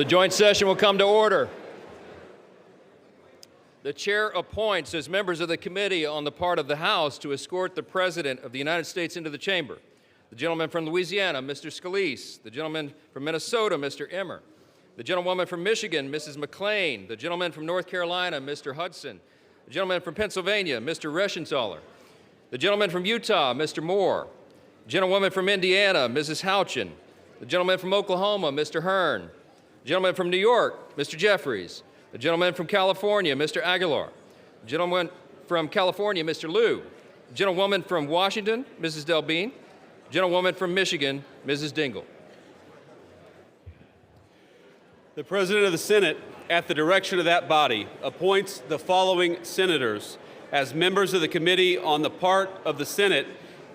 The joint session will come to order. The chair appoints as members of the committee on the part of the House to escort the President of the United States into the chamber. The gentleman from Louisiana, Mr. Scalise. The gentleman from Minnesota, Mr. Emmer. The gentlewoman from Michigan, Mrs. McClain. The gentleman from North Carolina, Mr. Hudson. The gentleman from Pennsylvania, Mr. Reschenthaler. The gentleman from Utah, Mr. Moore. The gentlewoman from Indiana, Mrs. Houchin. The gentleman from Oklahoma, Mr. Hearn. The gentleman from New York, Mr. Jeffries. The gentleman from California, Mr. Aguilar. The gentleman from California, Mr. Liu. The gentlewoman from Washington, Mrs. Delbene. The gentlewoman from Michigan, Mrs. Dingell. The President of the Senate, at the direction of that body, appoints the following senators as members of the committee on the part of the Senate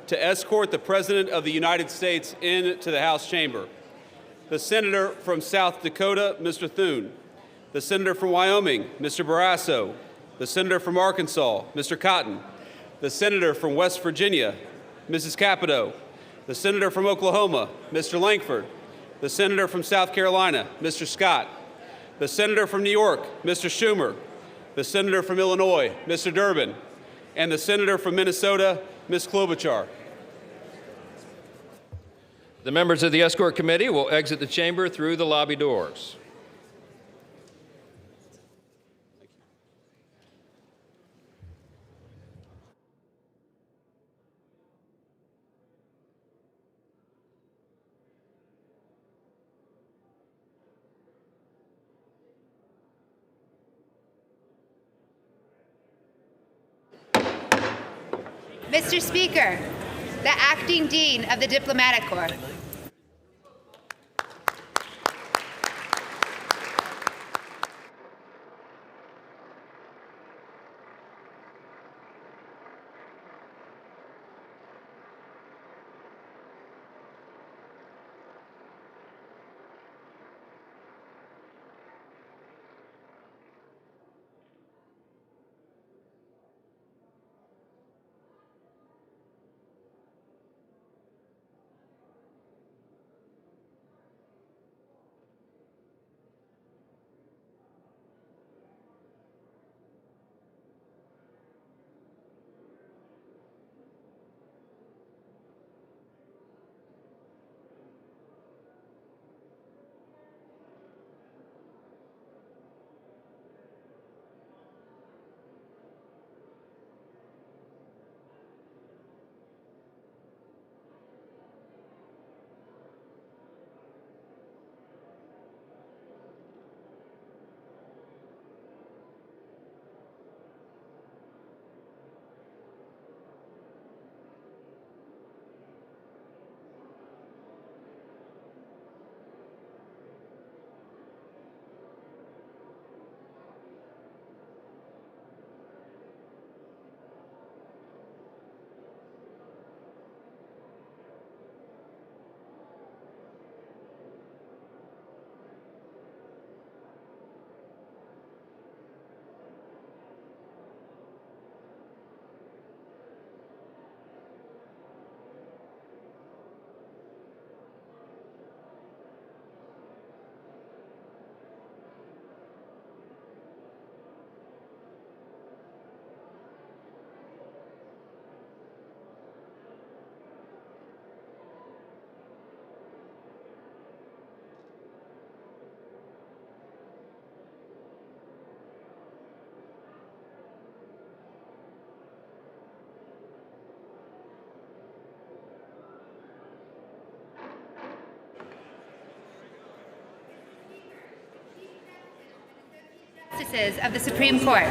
to escort the President of the United States into the House chamber. The Senator from South Dakota, Mr. Thune. The Senator from Wyoming, Mr. Barrasso. The Senator from Arkansas, Mr. Cotton. The Senator from West Virginia, Mrs. Capito. The Senator from Oklahoma, Mr. Lankford. The Senator from South Carolina, Mr. Scott. The Senator from New York, Mr. Schumer. The Senator from Illinois, Mr. Durbin. And the Senator from Minnesota, Ms. Klobuchar. The members of the escort committee will exit the chamber through the lobby doors. Mr. Speaker, the Acting Dean of the Diplomatic Corps. Justices of the Supreme Court.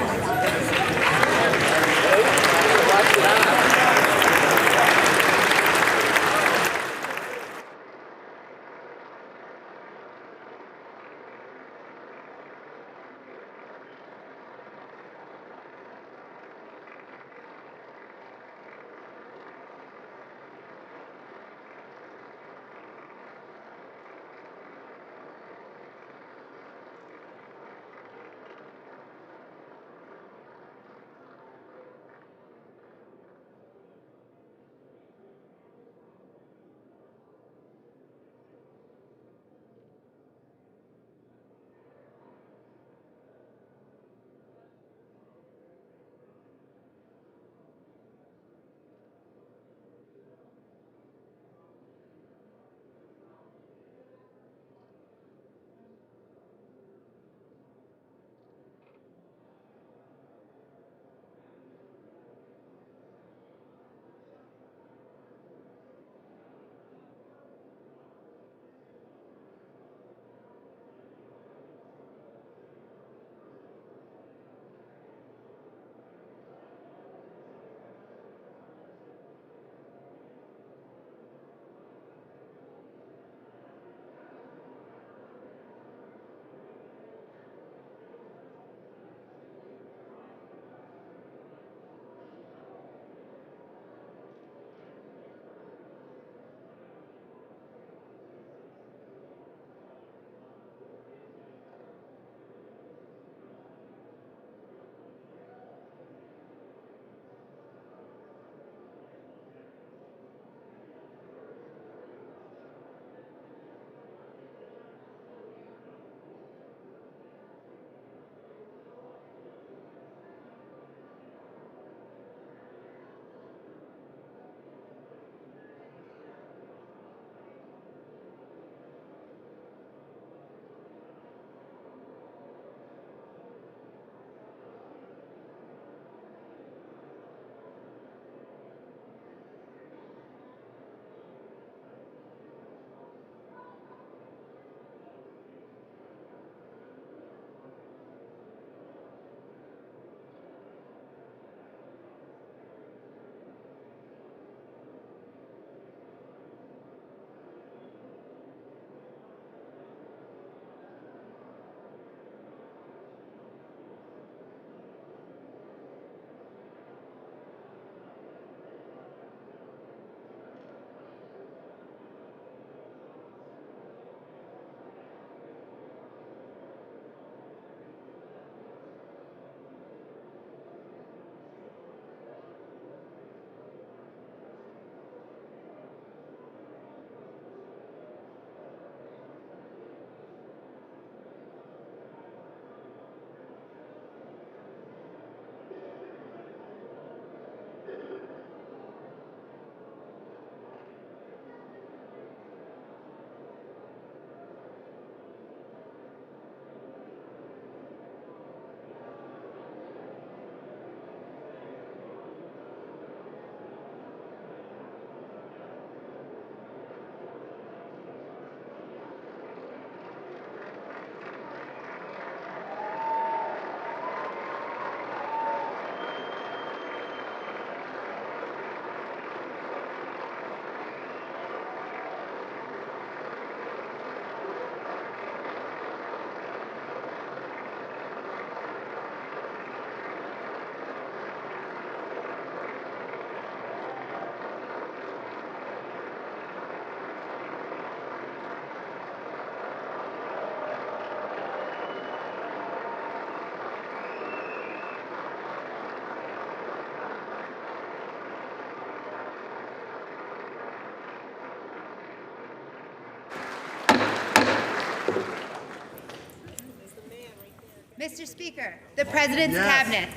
Mr. Speaker, the President's Yes. Cabinet.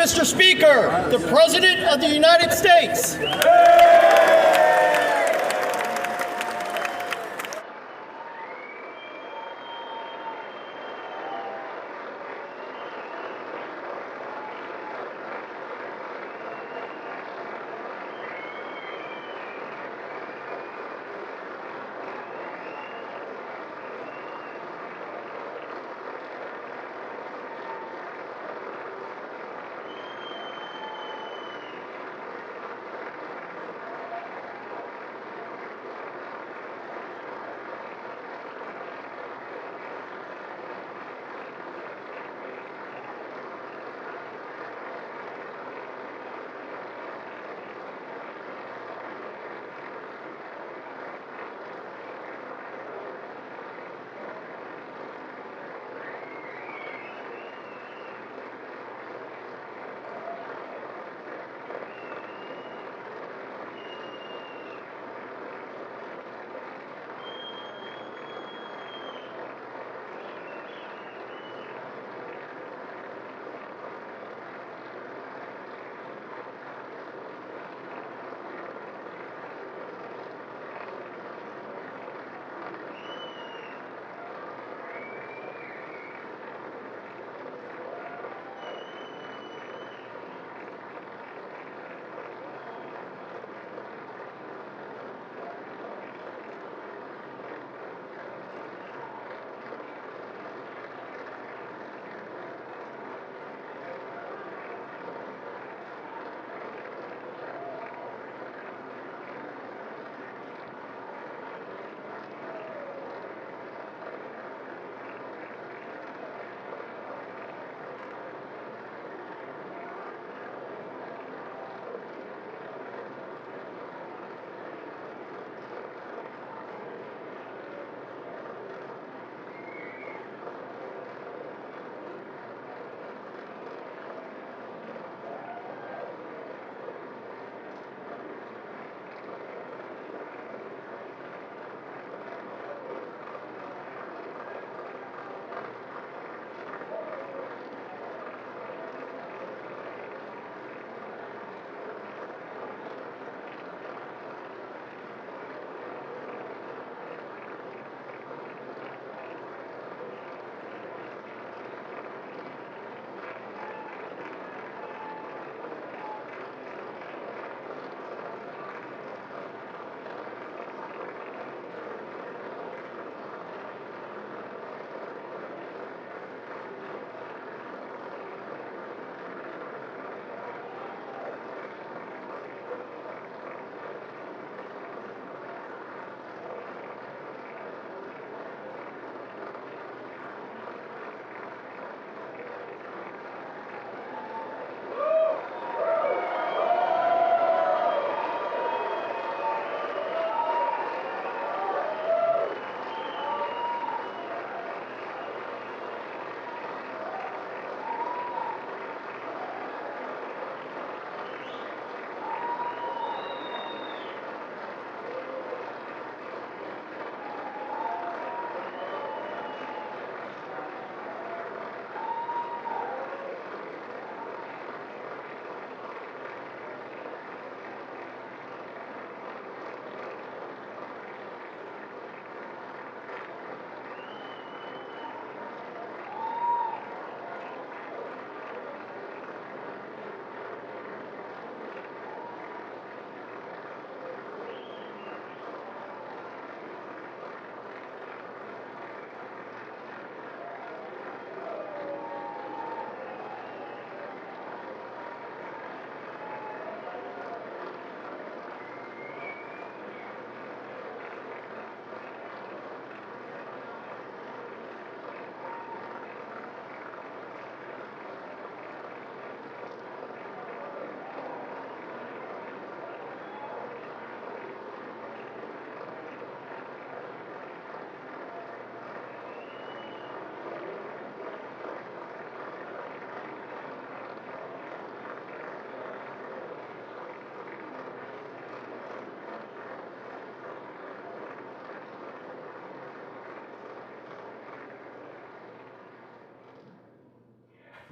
Mr. Speaker, the President of the United States.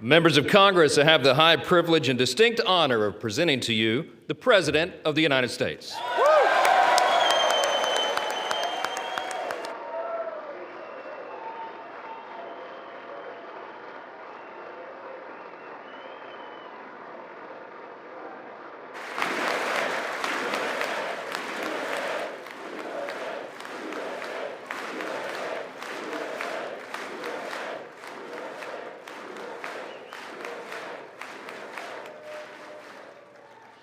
Members of Congress, I have the high privilege and distinct honor of presenting to you the President of the United States.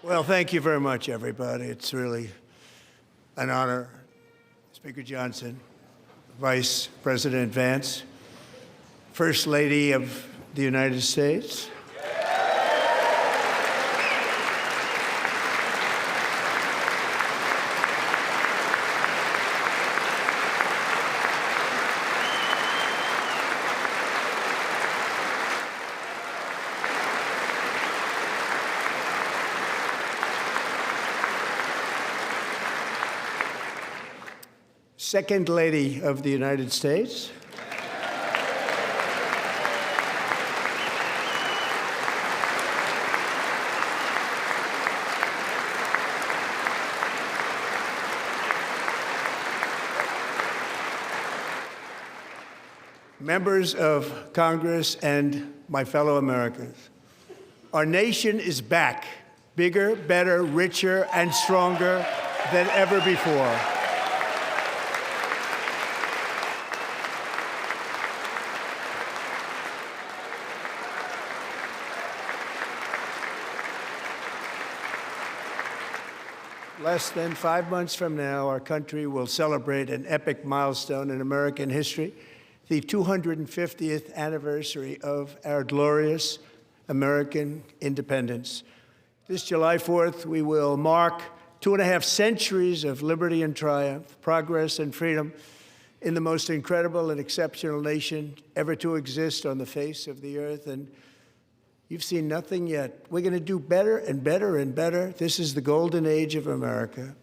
Well, thank you very much, everybody. It's really an honor. Speaker Johnson, Vice President Vance, First Lady of the United States, Second Lady of the United States, members of Congress, and my fellow Americans. Our nation is back, bigger, better, richer, and stronger than ever before. Less than 5 months from now, our country will celebrate an epic milestone in American history, the 250th anniversary of our glorious American independence. This July 4th, we will mark 2.5 centuries of liberty and triumph, progress and freedom in the most incredible and exceptional nation ever to exist on the face of the earth. And you've seen nothing yet. We're going to do better and better and better. This is the golden age of America.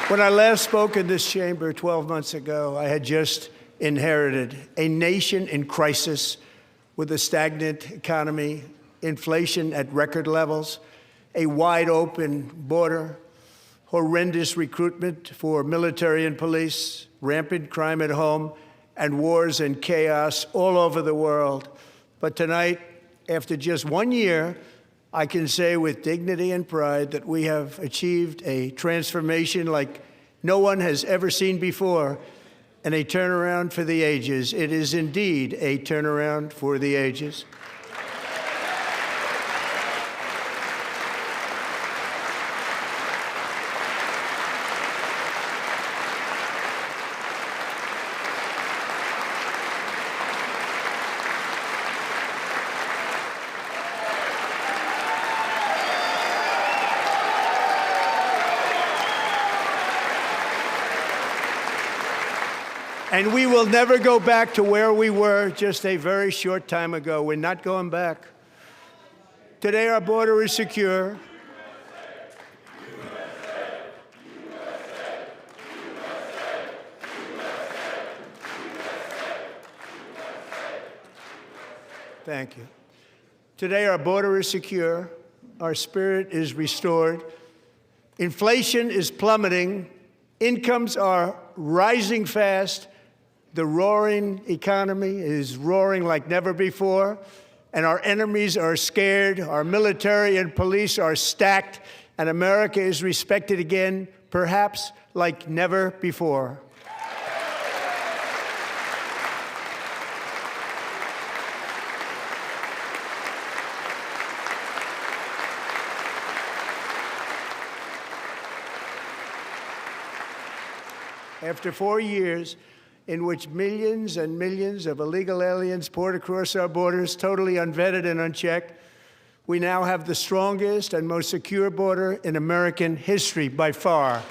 When I last spoke in this chamber 12 months ago, I had just inherited a nation in crisis with a stagnant economy, inflation at record levels, a wide open border, horrendous recruitment for military and police, rampant crime at home, and wars and chaos all over the world. But tonight, after just 1 year, I can say with dignity and pride that we have achieved a transformation like no one has ever seen before, and a turnaround for the ages. It is indeed a turnaround for the ages. And we will never go back to where we were just a very short time ago. We're not going back. Today, our border is secure. Thank you. Today, our border is secure. Our spirit is restored. Inflation is plummeting. Incomes are rising fast. The roaring economy is roaring like never before, and our enemies are scared. Our military and police are stacked, and America is respected again, perhaps like never before. After 4 years in which millions and millions of illegal aliens poured across our borders, totally unvetted and unchecked, we now have the strongest and most secure border in American history by far.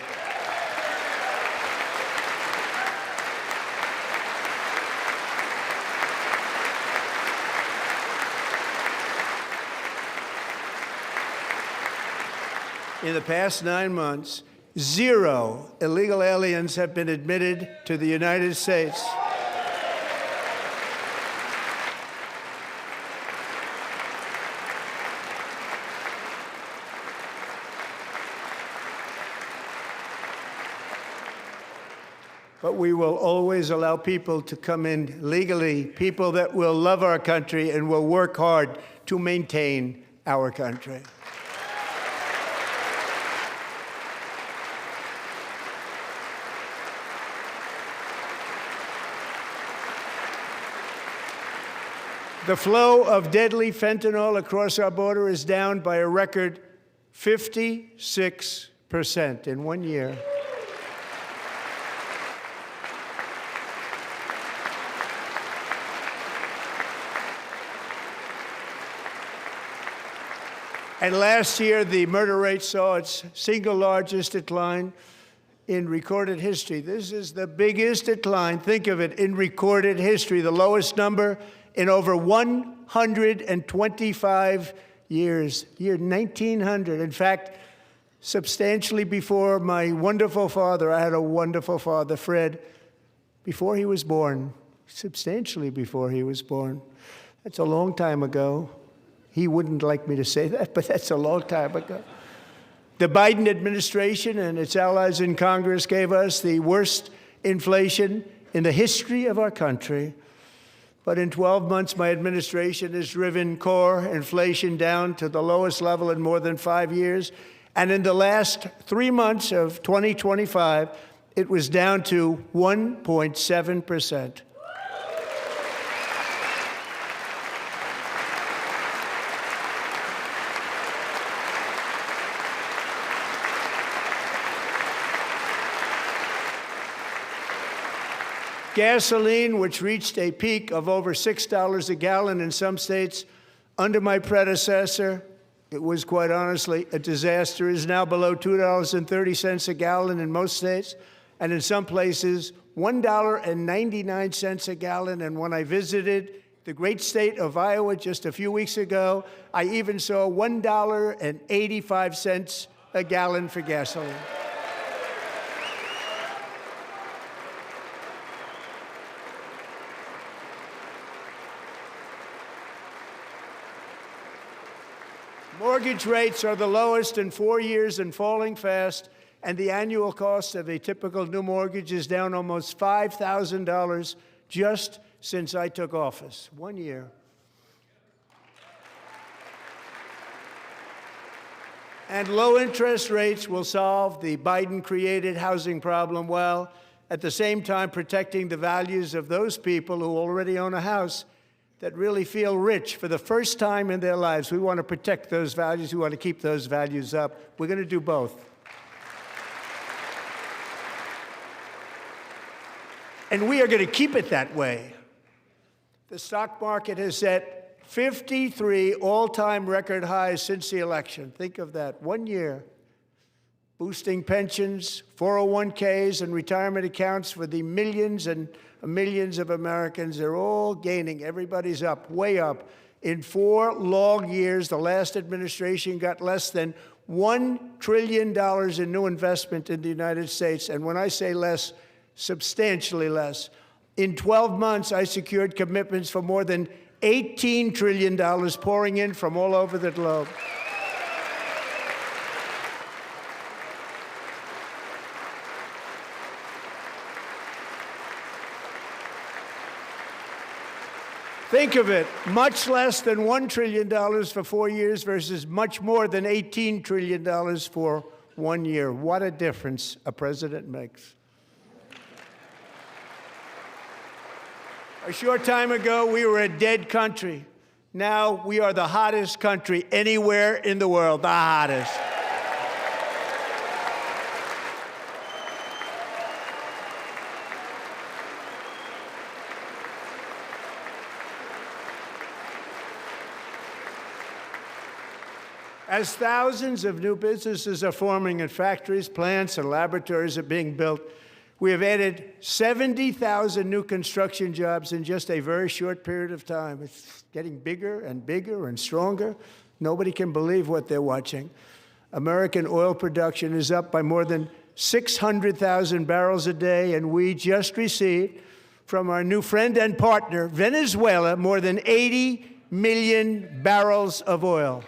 In the past 9 months, 0 illegal aliens have been admitted to the United States. But we will always allow people to come in legally, people that will love our country and will work hard to maintain our country. The flow of deadly fentanyl across our border is down by a record 56% in 1 year. And last year, the murder rate saw its single largest decline in recorded history. This is the biggest decline, think of it, in recorded history, the lowest number in over 125 years, year 1900. In fact, substantially before my wonderful father, I had a wonderful father, Fred, before he was born, substantially before he was born. That's a long time ago. He wouldn't like me to say that, but that's a long time ago. The Biden administration and its allies in Congress gave us the worst inflation in the history of our country. But in 12 months, my administration has driven core inflation down to the lowest level in more than 5 years. And in the last 3 months of 2025, it was down to 1.7%. Gasoline, which reached a peak of over $6 a gallon in some states under my predecessor, it was quite honestly a disaster, is now below $2.30 a gallon in most states, and in some places, $1.99 a gallon. And when I visited the great state of Iowa just a few weeks ago, I even saw $1.85 a gallon for gasoline. Mortgage rates are the lowest in 4 years and falling fast, and the annual cost of a typical new mortgage is down almost $5,000 just since I took office. 1 year. And low interest rates will solve the Biden-created housing problem while at the same time protecting the values of those people who already own a house that really feel rich for the first time in their lives. We want to protect those values. We want to keep those values up. We're going to do both. And we are going to keep it that way. The stock market has set 53 all-time record highs since the election. Think of that, 1 year. Boosting pensions, 401ks, and retirement accounts for the millions and millions of Americans. They're all gaining. Everybody's up, way up. In 4 long years, the last administration got less than $1 trillion in new investment in the United States. And when I say less, substantially less. In 12 months, I secured commitments for more than $18 trillion pouring in from all over the globe. Think of it, much less than $1 trillion for 4 years versus much more than $18 trillion for 1 year. What a difference a president makes. A short time ago, we were a dead country. Now we are the hottest country anywhere in the world, the hottest. As thousands of new businesses are forming and factories, plants, and laboratories are being built, we have added 70,000 new construction jobs in just a very short period of time. It's getting bigger and bigger and stronger. Nobody can believe what they're watching. American oil production is up by more than 600,000 barrels a day, and we just received from our new friend and partner, Venezuela, more than 80 million barrels of oil.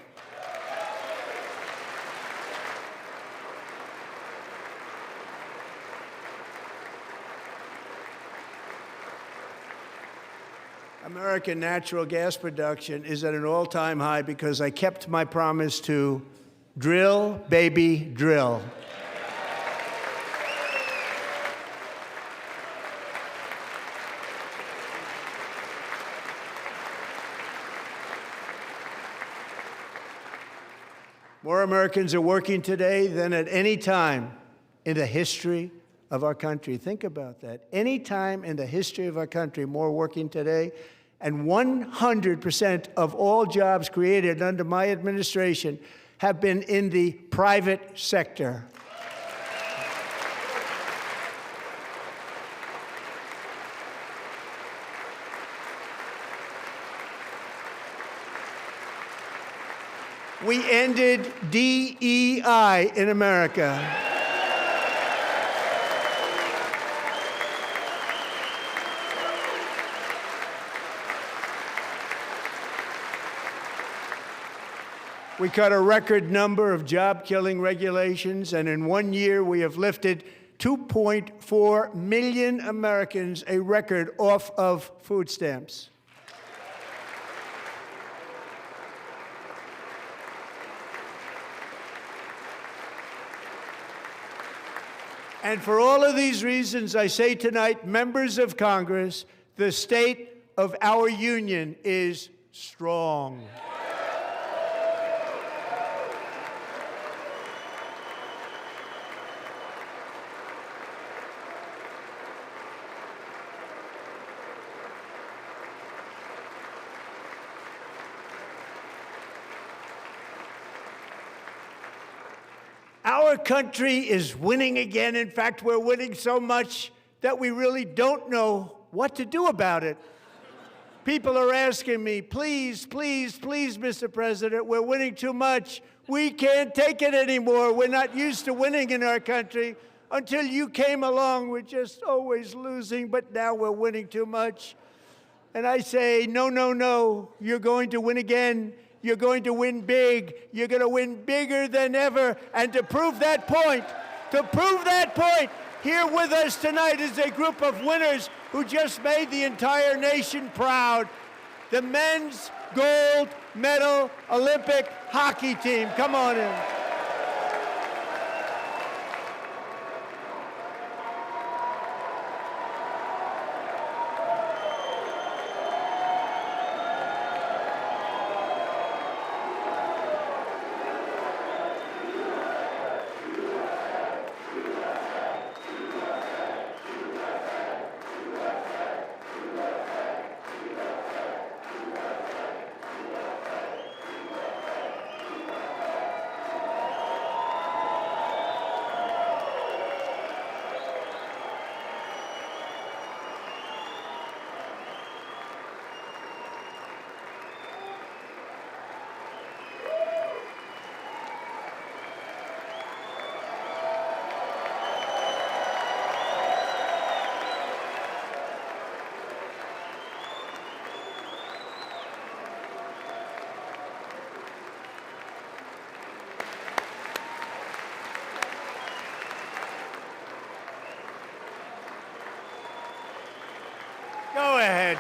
American natural gas production is at an all-time high because I kept my promise to drill, baby, drill. More Americans are working today than at any time in the history of our country. Think about that. Any time in the history of our country, more working today. And 100% of all jobs created under my administration have been in the private sector. We ended DEI in America. We cut a record number of job-killing regulations, and in 1 year, we have lifted 2.4 million Americans, a record, off of food stamps. And for all of these reasons, I say tonight, members of Congress, the state of our union is strong. Our country is winning again. In fact, we're winning so much that we really don't know what to do about it. People are asking me, please, please, please, Mr. President, we're winning too much. We can't take it anymore. We're not used to winning in our country. Until you came along, we're just always losing, but now we're winning too much. And I say, no, no, no, you're going to win again. You're going to win big. You're going to win bigger than ever. And to prove that point, here with us tonight is a group of winners who just made the entire nation proud. The men's gold medal Olympic hockey team. Come on in. Go ahead.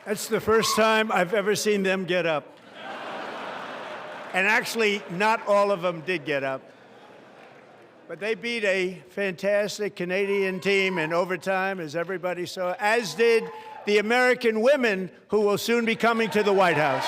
That's the first time I've ever seen them get up. And actually, not all of them did get up. But they beat a fantastic Canadian team in overtime, as everybody saw, as did the American women who will soon be coming to the White House.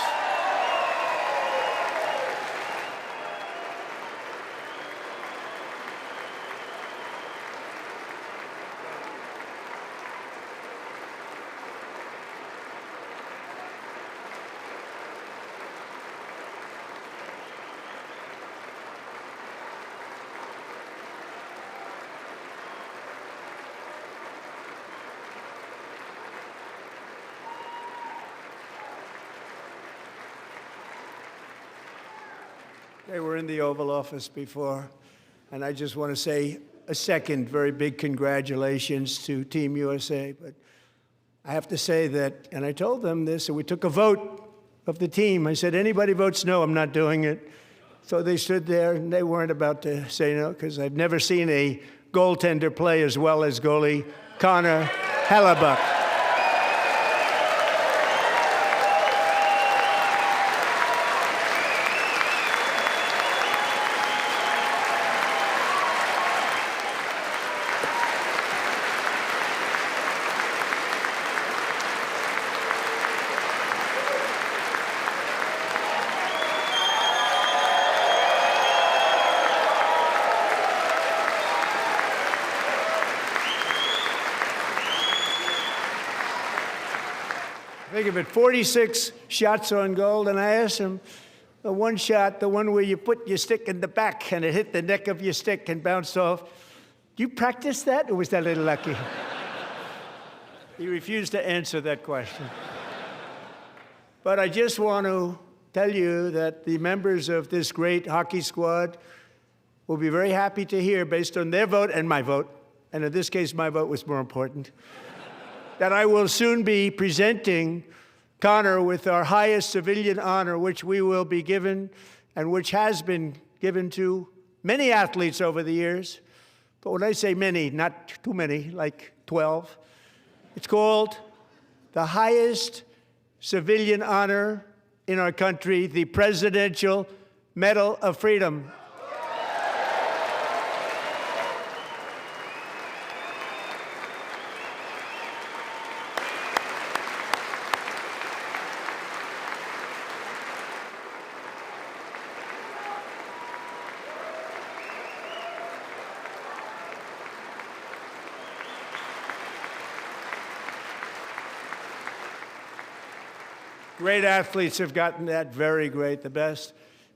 They were in the Oval Office before, and I just want to say a second very big congratulations to Team USA. But I have to say that, and I told them this, and we took a vote of the team. I said, anybody votes no, I'm not doing it. So they stood there, and they weren't about to say no, because I've never seen a goaltender play as well as goalie Connor Hellebuck. Think of it, 46 shots on goal, and I asked him, the one shot, the one where you put your stick in the back and it hit the neck of your stick and bounced off, do you practice that, or was that a little lucky? He refused to answer that question. But I just want to tell you that the members of this great hockey squad will be very happy to hear, based on their vote and my vote, and in this case my vote was more important, that I will soon be presenting Connor with our highest civilian honor, which we will be given and which has been given to many athletes over the years. But when I say many, not too many, like 12, it's called the highest civilian honor in our country, the Presidential Medal of Freedom. Great athletes have gotten that, very great, the best,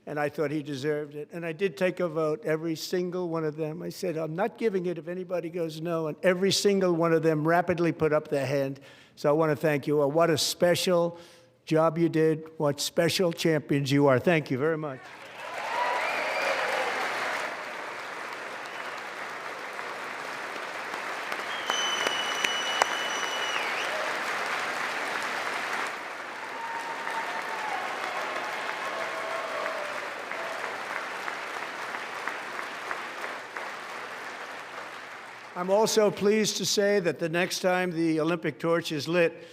and I thought he deserved it. And I did take a vote, every single one of them. I said, I'm not giving it if anybody goes no, and every single one of them rapidly put up their hand. So I want to thank you all. What a special job you did. What special champions you are. Thank you very much. I'm also pleased to say that the next time the Olympic torch is lit,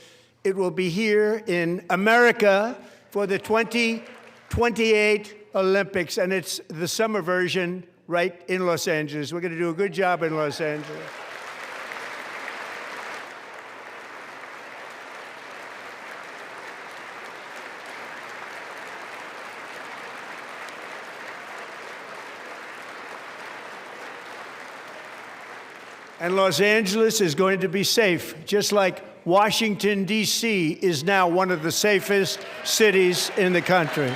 it will be here in America for the 2028 Olympics, and it's the summer version right in Los Angeles. We're going to do a good job in Los Angeles. And Los Angeles is going to be safe, just like Washington, D.C. is now one of the safest cities in the country.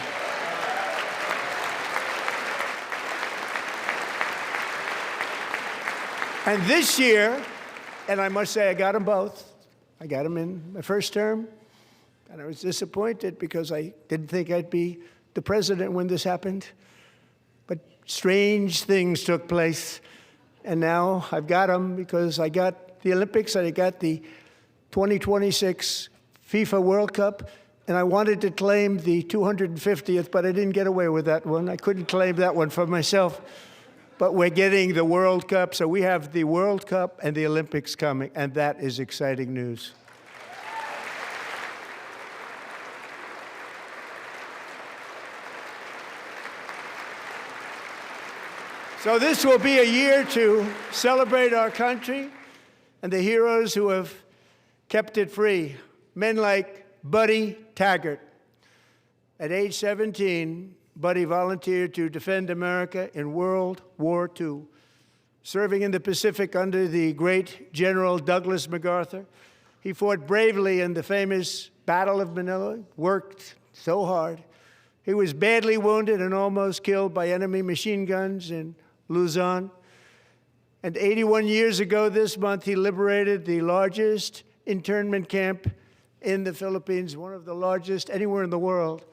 And this year, and I must say I got them both. I got them in my first term, and I was disappointed because I didn't think I'd be the president when this happened. But strange things took place. And now I've got them because I got the Olympics and I got the 2026 FIFA World Cup, and I wanted to claim the 250th, but I didn't get away with that one. I couldn't claim that one for myself. But we're getting the World Cup, so we have the World Cup and the Olympics coming, and that is exciting news. So this will be a year to celebrate our country and the heroes who have kept it free. Men like Buddy Taggart. At age 17, Buddy volunteered to defend America in World War II, serving in the Pacific under the great General Douglas MacArthur. He fought bravely in the famous Battle of Manila, worked so hard. He was badly wounded and almost killed by enemy machine guns in Luzon. And 81 years ago this month, he liberated the largest internment camp in the Philippines, one of the largest anywhere in the world.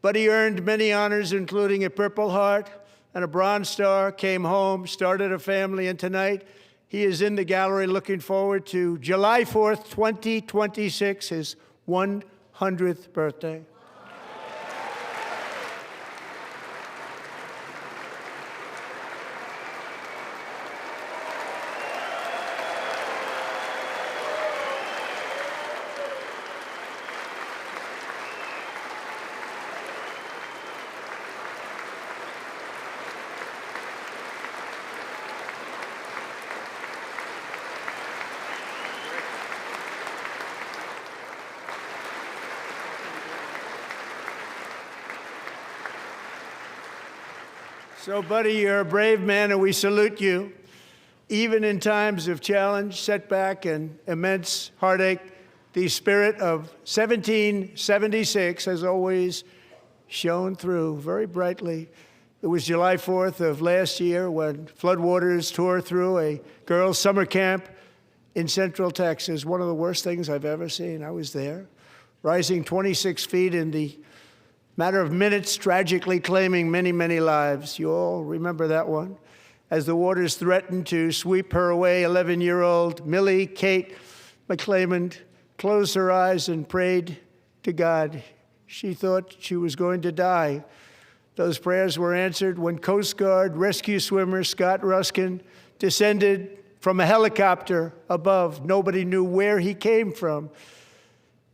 Buddy earned many honors, including a Purple Heart and a Bronze Star, came home, started a family, and tonight he is in the gallery looking forward to July 4th, 2026, his 100th birthday. So, buddy, you're a brave man, and we salute you. Even in times of challenge, setback, and immense heartache, the spirit of 1776 has always shone through very brightly. It was July 4th of last year when floodwaters tore through a girls' summer camp in Central Texas, one of the worst things I've ever seen. I was there, rising 26 feet in the matter of minutes, tragically claiming many, many lives. You all remember that one. As the waters threatened to sweep her away, 11-year-old Millie Kate McClelland closed her eyes and prayed to God. She thought she was going to die. Those prayers were answered when Coast Guard rescue swimmer Scott Ruskin descended from a helicopter above. Nobody knew where he came from.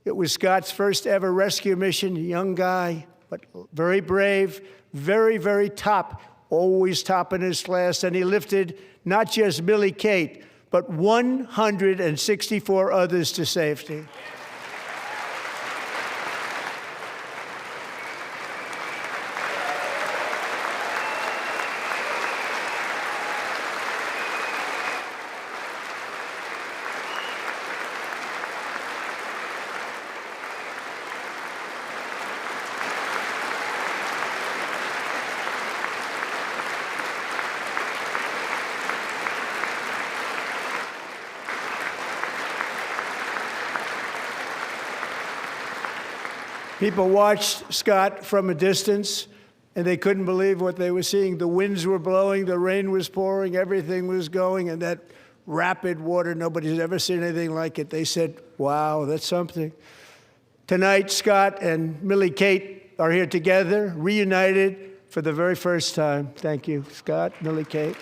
It was Scott's first ever rescue mission, a young guy, but very brave, very, very top, always top in his class. And he lifted not just Millie Kate, but 164 others to safety. People watched Scott from a distance, and they couldn't believe what they were seeing. The winds were blowing, the rain was pouring, everything was going, and that rapid water, nobody's ever seen anything like it. They said, wow, that's something. Tonight, Scott and Millie Kate are here together, reunited for the very first time. Thank you, Scott, Millie Kate.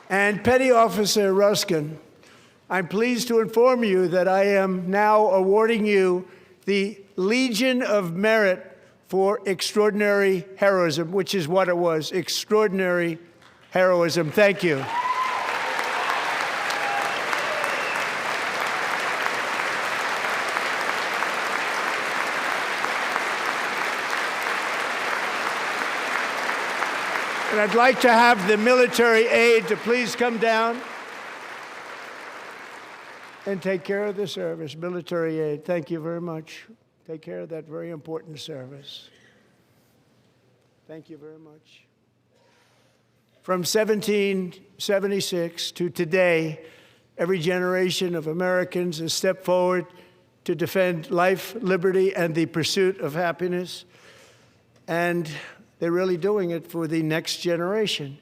And Petty Officer Ruskin, I'm pleased to inform you that I am now awarding you the Legion of Merit for extraordinary heroism, which is what it was, extraordinary heroism. Thank you. And I'd like to have the military aide to please come down and take care of the service. Military aide, thank you very much. Take care of that very important service. Thank you very much. From 1776 to today, every generation of Americans has stepped forward to defend life, liberty, and the pursuit of happiness. And they're really doing it for the next generation.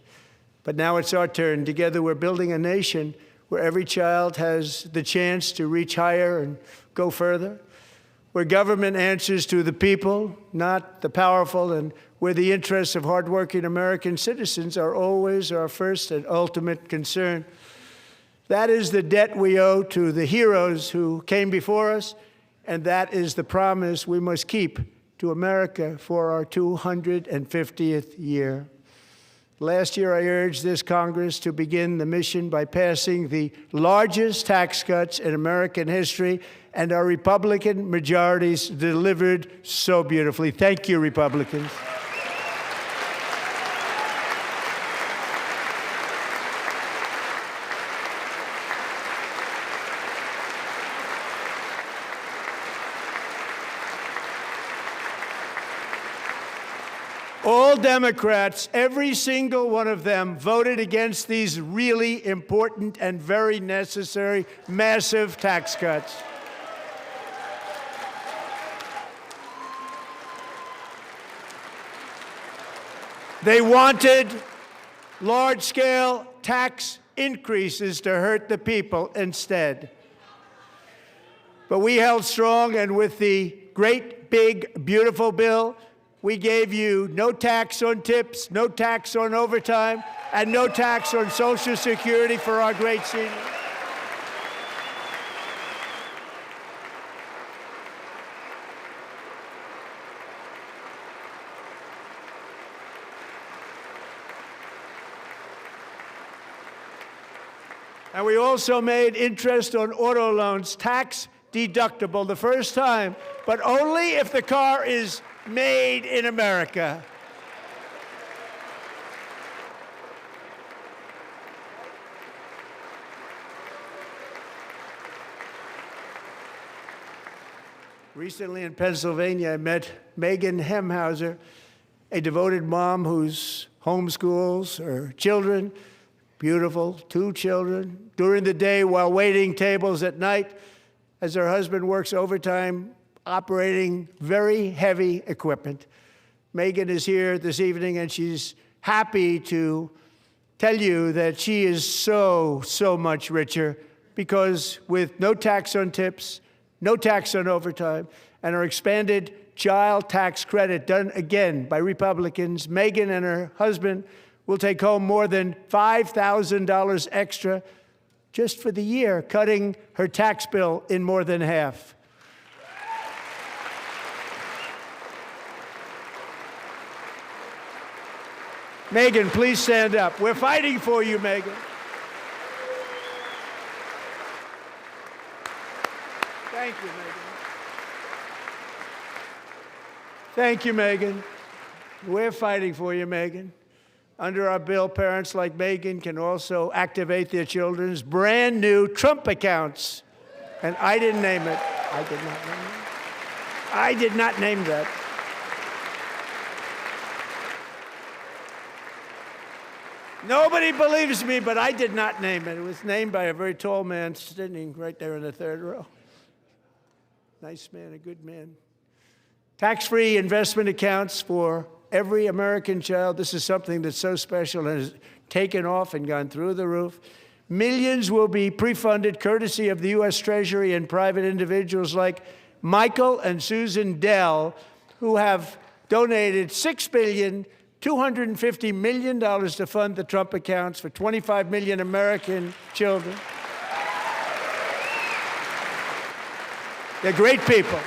But now it's our turn. Together we're building a nation where every child has the chance to reach higher and go further, where government answers to the people, not the powerful, and where the interests of hardworking American citizens are always our first and ultimate concern. That is the debt we owe to the heroes who came before us, and that is the promise we must keep to America for our 250th year. Last year, I urged this Congress to begin the mission by passing the largest tax cuts in American history, and our Republican majorities delivered so beautifully. Thank you, Republicans. All Democrats, every single one of them, voted against these really important and very necessary massive tax cuts. They wanted large-scale tax increases to hurt the people instead. But we held strong, and with the great, big, beautiful bill, we gave you no tax on tips, no tax on overtime, and no tax on Social Security for our great seniors. And we also made interest on auto loans tax deductible the first time, but only if the car is made in America. Recently in Pennsylvania, I met Megan Hemhauser, a devoted mom who's homeschools her children. Beautiful, 2 children, during the day while waiting tables at night as her husband works overtime operating very heavy equipment. Megan is here this evening, and she's happy to tell you that she is so much richer because with no tax on tips, no tax on overtime, and our expanded child tax credit done again by Republicans, Megan and her husband will take home more than $5,000 extra just for the year, cutting her tax bill in more than half. Megan, please stand up. We're fighting for you, Megan. Thank you, Megan. Thank you, Megan. We're fighting for you, Megan. Under our bill, parents like Megan can also activate their children's brand new Trump accounts. And I didn't name it. I did not name it. I did not name that. Nobody believes me, but I did not name it. It was named by a very tall man sitting right there in the third row. Nice man, a good man. Tax-free investment accounts for every American child. This is something that's so special and has taken off and gone through the roof. Millions will be pre-funded courtesy of the U.S. Treasury and private individuals like Michael and Susan Dell, who have donated $6.25 billion to fund the Trump accounts for 25 million American children. They're great people.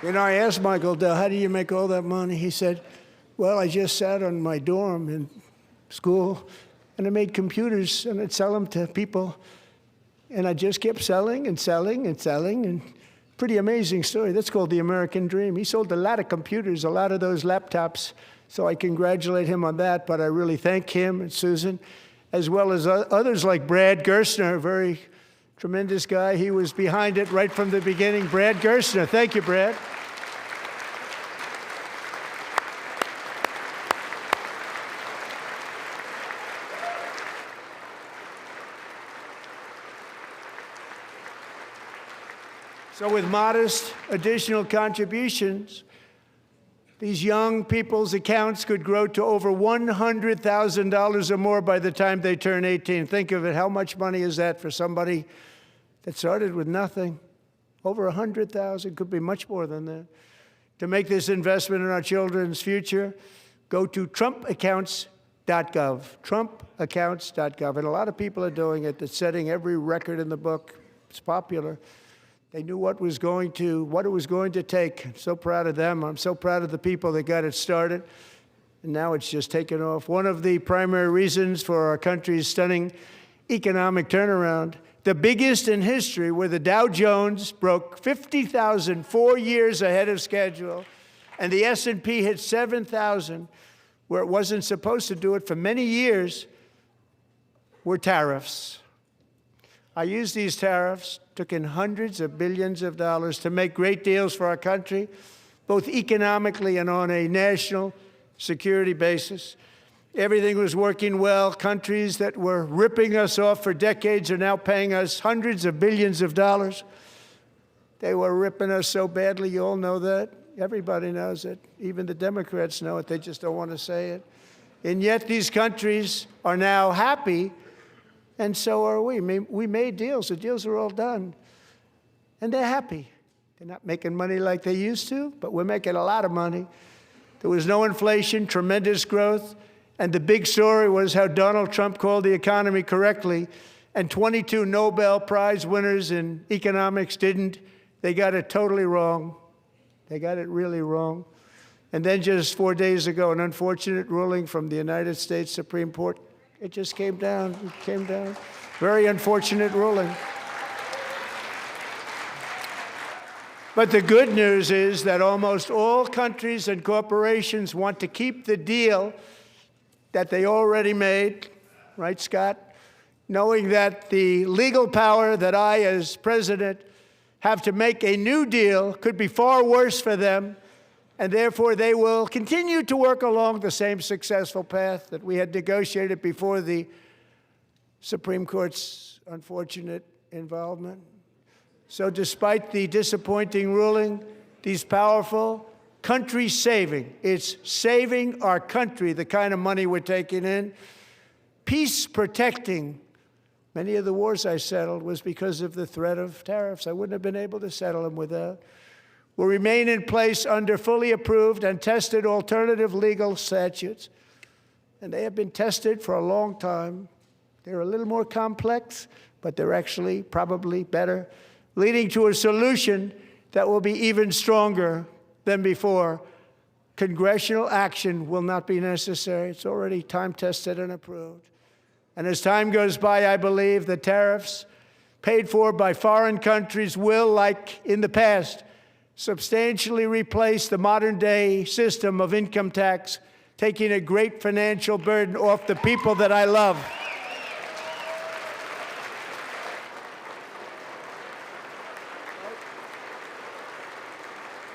You know, I asked Michael Dell, how do you make all that money? He said, well, I just sat on my dorm in school, and I made computers, and I'd sell them to people. And I just kept selling and selling and selling, and pretty amazing story. That's called the American dream. He sold a lot of computers, a lot of those laptops, so I congratulate him on that, but I really thank him and Susan, as well as others like Brad Gerstner, a very tremendous guy. He was behind it right from the beginning. Brad Gerstner. Thank you, Brad. So with modest additional contributions, these young people's accounts could grow to over $100,000 or more by the time they turn 18. Think of it. How much money is that for somebody that started with nothing? Over 100,000, could be much more than that. To make this investment in our children's future, go to trumpaccounts.gov, trumpaccounts.gov. And a lot of people are doing it. It's setting every record in the book. It's popular. They knew what it was going to take. I'm so proud of them. I'm so proud of the people that got it started. And now it's just taken off. One of the primary reasons for our country's stunning economic turnaround, the biggest in history, where the Dow Jones broke 50,000 4 years ahead of schedule, and the S&P hit 7,000, where it wasn't supposed to do it for many years were tariffs. I used these tariffs, took in hundreds of billions of dollars to make great deals for our country, both economically and on a national security basis. Everything was working well. Countries that were ripping us off for decades are now paying us hundreds of billions of dollars. They were ripping us so badly, you all know that. Everybody knows it. Even the Democrats know it. They just don't want to say it. And yet these countries are now happy, and so are we. We made deals. The deals are all done. And they're happy. They're not making money like they used to, but we're making a lot of money. There was no inflation, tremendous growth, and the big story was how Donald Trump called the economy correctly, and 22 Nobel Prize winners in economics didn't. They got it totally wrong. They got it really wrong. And then just 4 days ago, an unfortunate ruling from the United States Supreme Court. It just came down. It came down. Very unfortunate ruling. But the good news is that almost all countries and corporations want to keep the deal that they already made, right, Scott? Knowing that the legal power that I, as president, have to make a new deal could be far worse for them, and therefore they will continue to work along the same successful path that we had negotiated before the Supreme Court's unfortunate involvement. So despite the disappointing ruling, these powerful, country-saving, it's saving our country, the kind of money we're taking in, peace-protecting. Many of the wars I settled was because of the threat of tariffs. I wouldn't have been able to settle them without. Will remain in place under fully approved and tested alternative legal statutes. And they have been tested for a long time. They're a little more complex, but they're actually probably better, leading to a solution that will be even stronger than before. Congressional action will not be necessary. It's already time-tested and approved. And as time goes by, I believe the tariffs paid for by foreign countries will, like in the past, substantially replace the modern-day system of income tax, taking a great financial burden off the people that I love.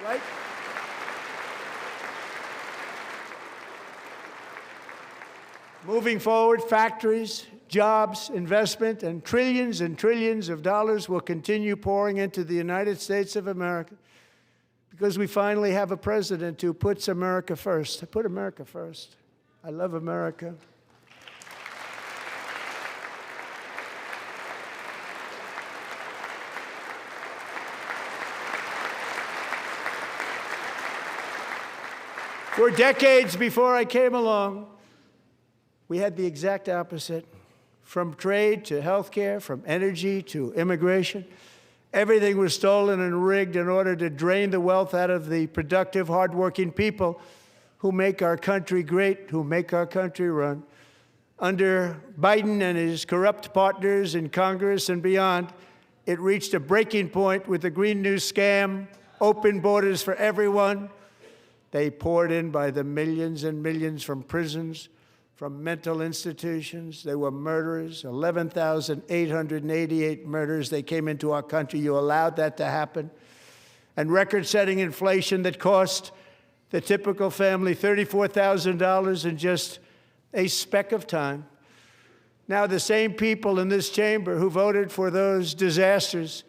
Right? Moving forward, factories, jobs, investment, and trillions of dollars will continue pouring into the United States of America because we finally have a president who puts America first. I put America first. I love America. For decades before I came along, we had the exact opposite. From trade to healthcare, from energy to immigration, everything was stolen and rigged in order to drain the wealth out of the productive, hardworking people who make our country great, who make our country run. Under Biden and his corrupt partners in Congress and beyond, it reached a breaking point with the Green New scam, open borders for everyone. They poured in by the millions and millions from prisons, from mental institutions. They were murderers, 11,888 murders. They came into our country. You allowed that to happen. And record-setting inflation that cost the typical family $34,000 in just a speck of time. Now the same people in this chamber who voted for those disasters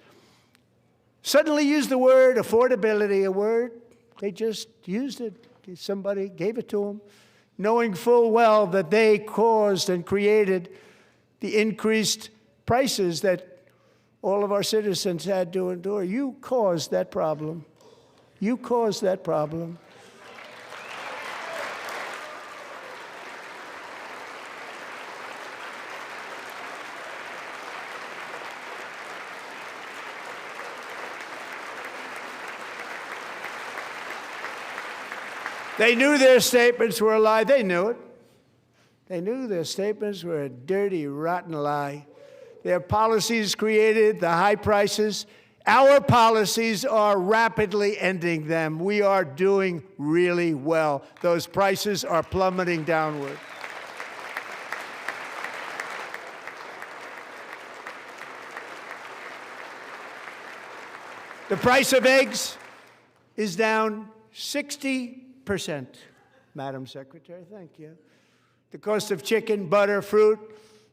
suddenly used the word affordability, a word. They just used it. Somebody gave it to them, knowing full well that they caused and created the increased prices that all of our citizens had to endure. You caused that problem. You caused that problem. They knew their statements were a lie. They knew it. They knew their statements were a dirty, rotten lie. Their policies created the high prices Our policies are rapidly ending them. We are doing really well. Those prices are plummeting downward. The price of eggs is down 60%. Madam Secretary, thank you. The cost of chicken, butter, fruit,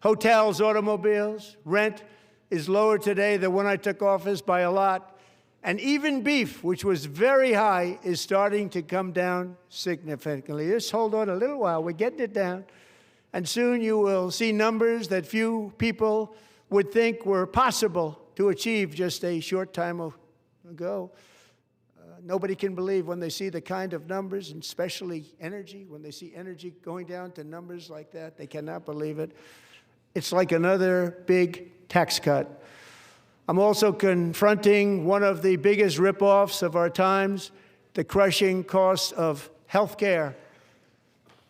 hotels, automobiles, rent is lower today than when I took office by a lot. And even beef, which was very high, is starting to come down significantly. Just hold on a little while. We're getting it down. And soon you will see numbers that few people would think were possible to achieve just a short time ago. Nobody can believe when they see the kind of numbers, and especially energy, when they see energy going down to numbers like that, they cannot believe it. It's like another big tax cut. I'm also confronting one of the biggest ripoffs of our times, the crushing cost of health care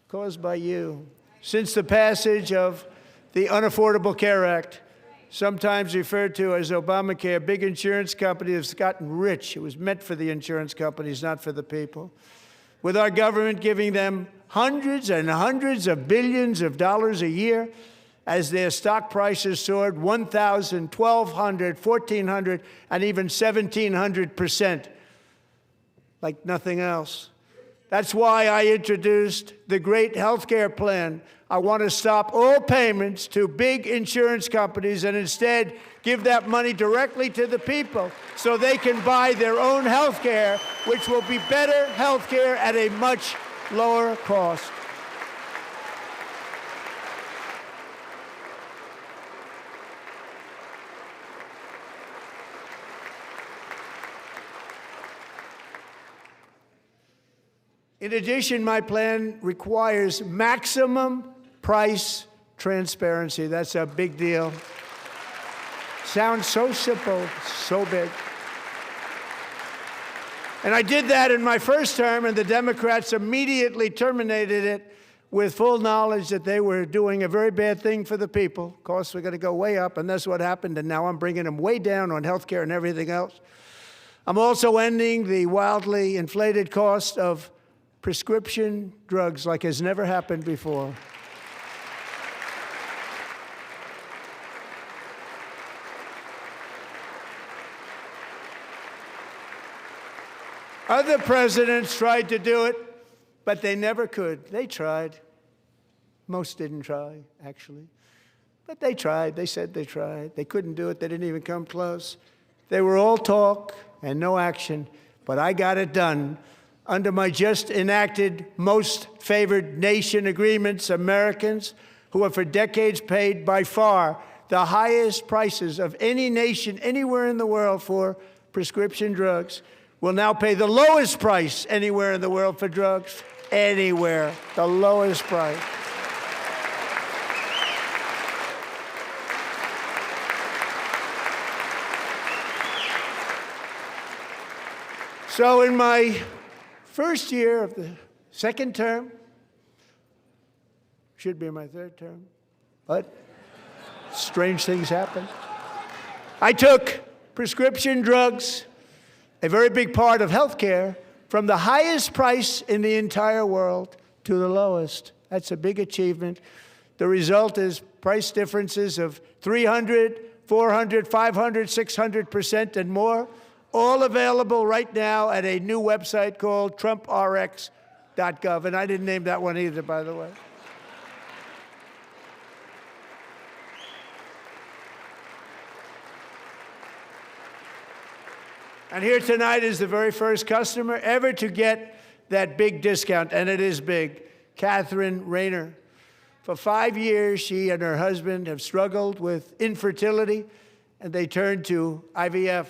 caused by you. Since the passage of the Unaffordable Care Act, sometimes referred to as Obamacare, big insurance companies have gotten rich. It was meant for the insurance companies, not for the people. With our government giving them hundreds and hundreds of billions of dollars a year as their stock prices soared 1,000, 1,200, 1,400, and even 1,700%, like nothing else. That's why I introduced the great health care plan. I want to stop all payments to big insurance companies and instead give that money directly to the people so they can buy their own health care, which will be better health care at a much lower cost. In addition, my plan requires maximum price transparency. That's a big deal. Sounds so simple, so big. And I did that in my first term, and the Democrats immediately terminated it with full knowledge that they were doing a very bad thing for the people. Costs were going to go way up, and that's what happened, and now I'm bringing them way down on health care and everything else. I'm also ending the wildly inflated cost of prescription drugs like has never happened before. Other presidents tried to do it, but they never could. They tried. Most didn't try, actually. But they tried. They said they tried. They couldn't do it. They didn't even come close. They were all talk and no action, but I got it done. Under my just enacted most favored nation agreements, Americans who have for decades paid by far the highest prices of any nation anywhere in the world for prescription drugs will now pay the lowest price anywhere in the world for drugs. Anywhere, the lowest price. So in my first year of the second term, should be my third term, but strange things happen. I took prescription drugs, a very big part of health care, from the highest price in the entire world to the lowest. That's a big achievement. The result is price differences of 300, 400, 500, 600% and more, all available right now at a new website called TrumpRx.gov. And I didn't name that one either, by the way. And here tonight is the very first customer ever to get that big discount, and it is big, Catherine Rayner. For 5 years, she and her husband have struggled with infertility, and they turned to IVF.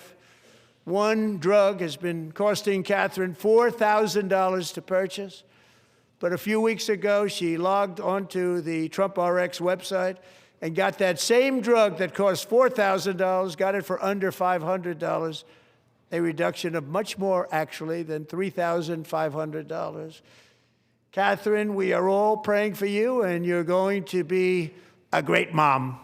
One drug has been costing Catherine $4,000 to purchase, but a few weeks ago, she logged onto the TrumpRx website and got that same drug that cost $4,000, got it for under $500. A reduction of much more, actually, than $3,500. Catherine, we are all praying for you, and you're going to be a great mom.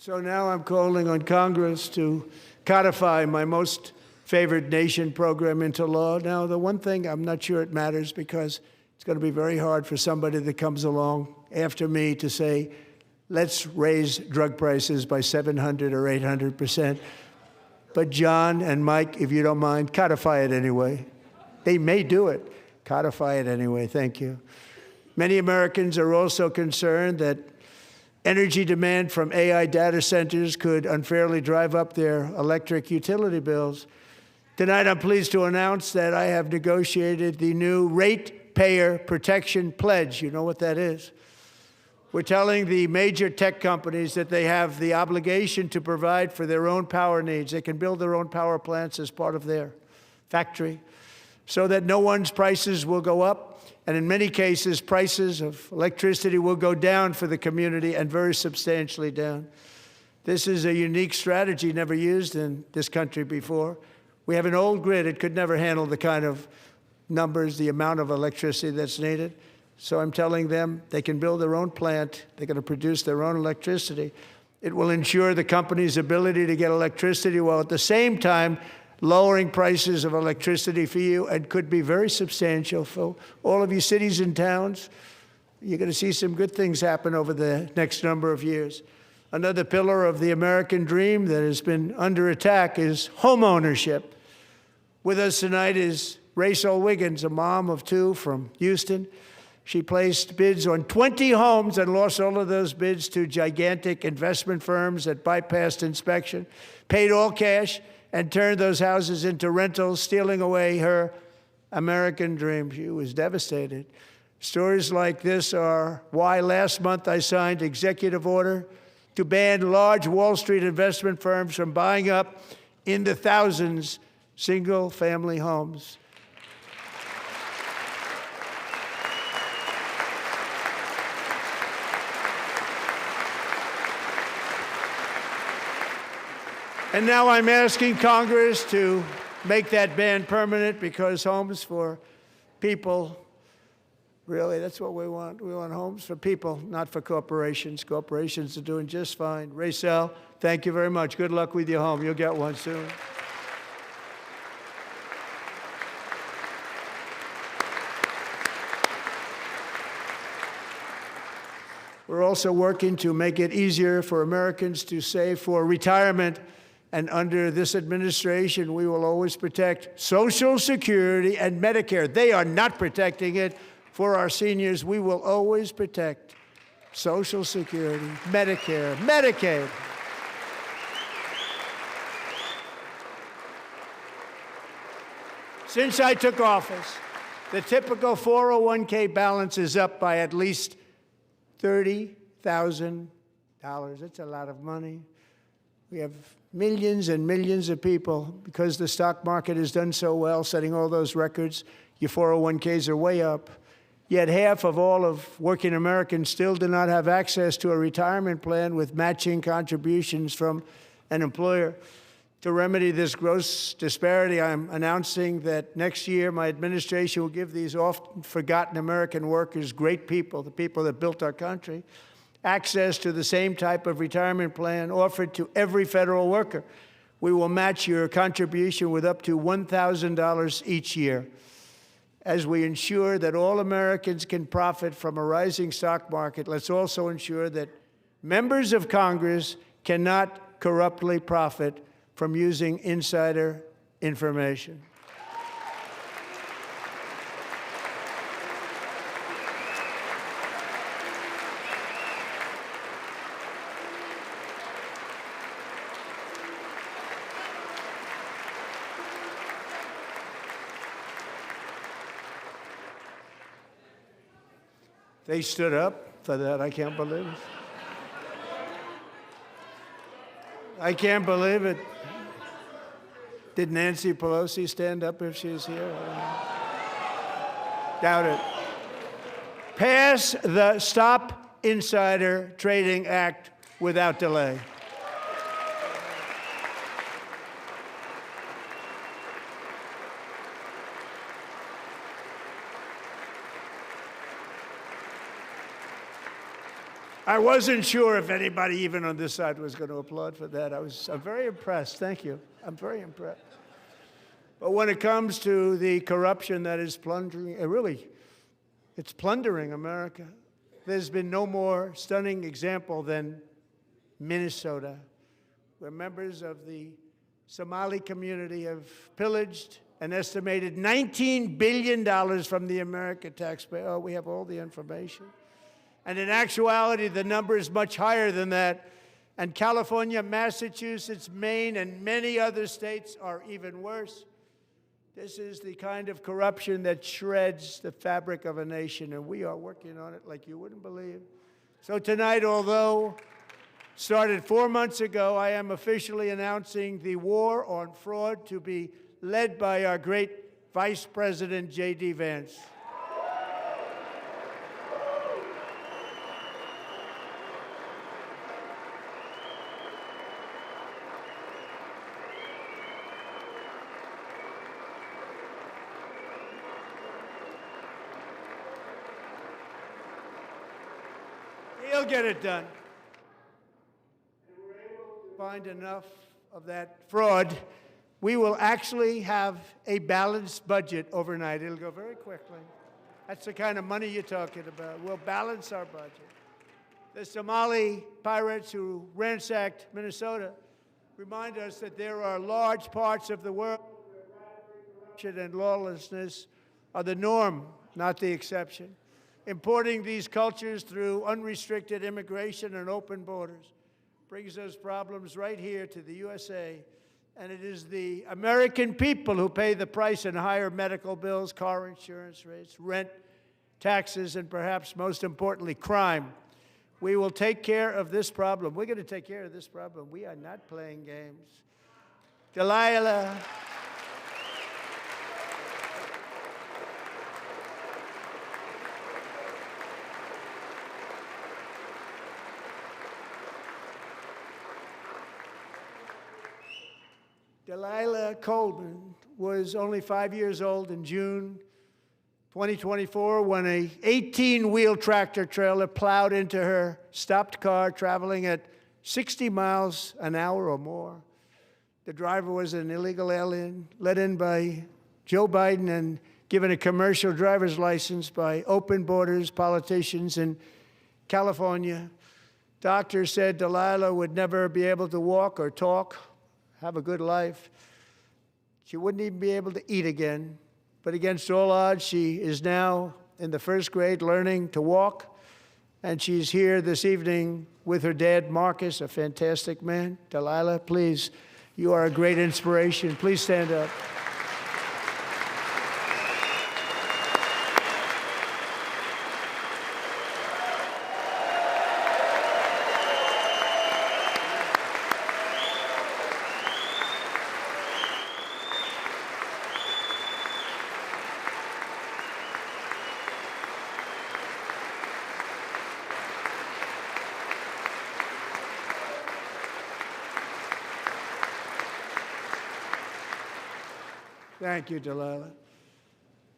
So now I'm calling on Congress to codify my most favored nation program into law. Now, the one thing, I'm not sure it matters because it's going to be very hard for somebody that comes along after me to say, let's raise drug prices by 700 or 800%. But John and Mike, if you don't mind, codify it anyway. They may do it. Codify it anyway. Thank you. Many Americans are also concerned that energy demand from AI data centers could unfairly drive up their electric utility bills. Tonight, I'm pleased to announce that I have negotiated the new Ratepayer Protection Pledge. You know what that is? We're telling the major tech companies that they have the obligation to provide for their own power needs. They can build their own power plants as part of their factory so that no one's prices will go up. And in many cases, prices of electricity will go down for the community and very substantially down. This is a unique strategy never used in this country before. We have an old grid. It could never handle the kind of numbers, the amount of electricity that's needed. So I'm telling them they can build their own plant. They're going to produce their own electricity. It will ensure the company's ability to get electricity while at the same time lowering prices of electricity for you, and could be very substantial for all of you cities and towns. You're going to see some good things happen over the next number of years. Another pillar of the American dream that has been under attack is home ownership. With us tonight is Rachel Wiggins, a mom of two from Houston. She placed bids on 20 homes and lost all of those bids to gigantic investment firms that bypassed inspection, paid all cash, and turned those houses into rentals, stealing away her American dream. She was devastated. Stories like this are why last month I signed executive order to ban large Wall Street investment firms from buying up in the thousands single-family homes. And now I'm asking Congress to make that ban permanent, because homes for people, really, that's what we want. We want homes for people, not for corporations. Corporations are doing just fine. Rachel, thank you very much. Good luck with your home. You'll get one soon. We're also working to make it easier for Americans to save for retirement. And under this administration, we will always protect Social Security and Medicare. They are not protecting it for our seniors. We will always protect Social Security, Medicare, Medicaid. Since I took office, the typical 401k balance is up by at least $30,000. That's a lot of money. We have millions and millions of people, because the stock market has done so well, setting all those records. Your 401ks are way up. Yet half of all of working Americans still do not have access to a retirement plan with matching contributions from an employer. To remedy this gross disparity, I'm announcing that next year my administration will give these often forgotten American workers, great people, the people that built our country, access to the same type of retirement plan offered to every federal worker. We will match your contribution with up to $1,000 each year. As we ensure that all Americans can profit from a rising stock market, let's also ensure that members of Congress cannot corruptly profit from using insider information. They stood up for that. I can't believe it. I can't believe it. Did Nancy Pelosi stand up if she's here? Doubt it. Pass the Stop Insider Trading Act without delay. I wasn't sure if anybody even on this side was going to applaud for that. I'm very impressed. Thank you. I'm very impressed. But when it comes to the corruption that is plundering, it's plundering America. There's been no more stunning example than Minnesota, where members of the Somali community have pillaged an estimated $19 billion from the American taxpayer. Oh, we have all the information. And in actuality, the number is much higher than that. And California, Massachusetts, Maine, and many other states are even worse. This is the kind of corruption that shreds the fabric of a nation, and we are working on it like you wouldn't believe. So tonight, although started 4 months ago, I am officially announcing the war on fraud to be led by our great Vice President, J.D. Vance. He'll get it done. If we're able to find enough of that fraud, we will actually have a balanced budget overnight. It'll go very quickly. That's the kind of money you're talking about. We'll balance our budget. The Somali pirates who ransacked Minnesota remind us that there are large parts of the world where corruption and lawlessness are the norm, not the exception. Importing these cultures through unrestricted immigration and open borders brings those problems right here to the USA. And it is the American people who pay the price in higher medical bills, car insurance rates, rent, taxes, and perhaps most importantly, crime. We will take care of this problem. We're going to take care of this problem. We are not playing games. Delilah. Delilah Coleman was only 5 years old in June 2024 when a 18-wheel tractor trailer plowed into her stopped car traveling at 60 miles an hour or more. The driver was an illegal alien let in by Joe Biden and given a commercial driver's license by open borders politicians in California. Doctors said Delilah would never be able to walk or talk, have a good life. She wouldn't even be able to eat again. But against all odds, she is now in the first grade learning to walk. And she's here this evening with her dad, Marcus, a fantastic man. Delilah, please, you are a great inspiration. Please stand up. Thank you, Delilah.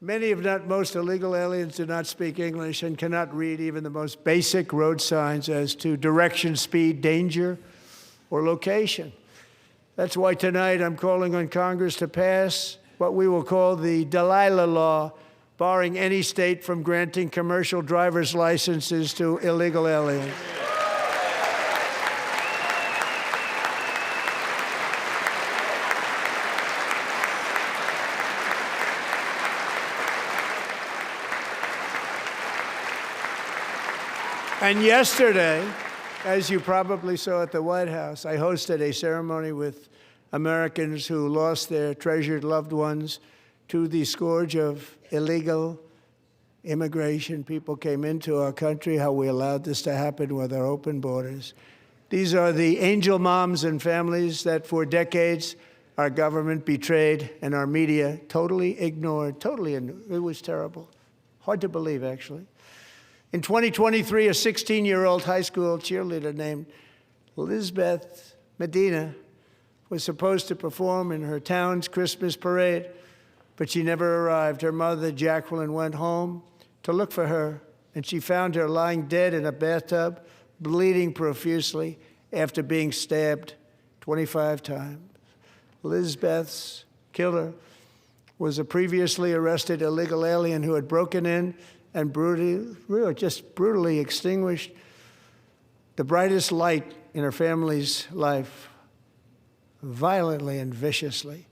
Many, if not most, illegal aliens do not speak English and cannot read even the most basic road signs as to direction, speed, danger, or location. That's why tonight I'm calling on Congress to pass what we will call the Delilah Law, barring any state from granting commercial driver's licenses to illegal aliens. And yesterday, as you probably saw at the White House, I hosted a ceremony with Americans who lost their treasured loved ones to the scourge of illegal immigration. People came into our country, how we allowed this to happen with our open borders. These are the angel moms and families that for decades our government betrayed and our media totally ignored. It was terrible. Hard to believe, actually. In 2023, a 16-year-old high school cheerleader named Elizabeth Medina was supposed to perform in her town's Christmas parade, but she never arrived. Her mother, Jacqueline, went home to look for her, and she found her lying dead in a bathtub bleeding profusely after being stabbed 25 times. Lizbeth's killer was a previously arrested illegal alien who had broken in and brutally extinguished the brightest light in her family's life, violently and viciously.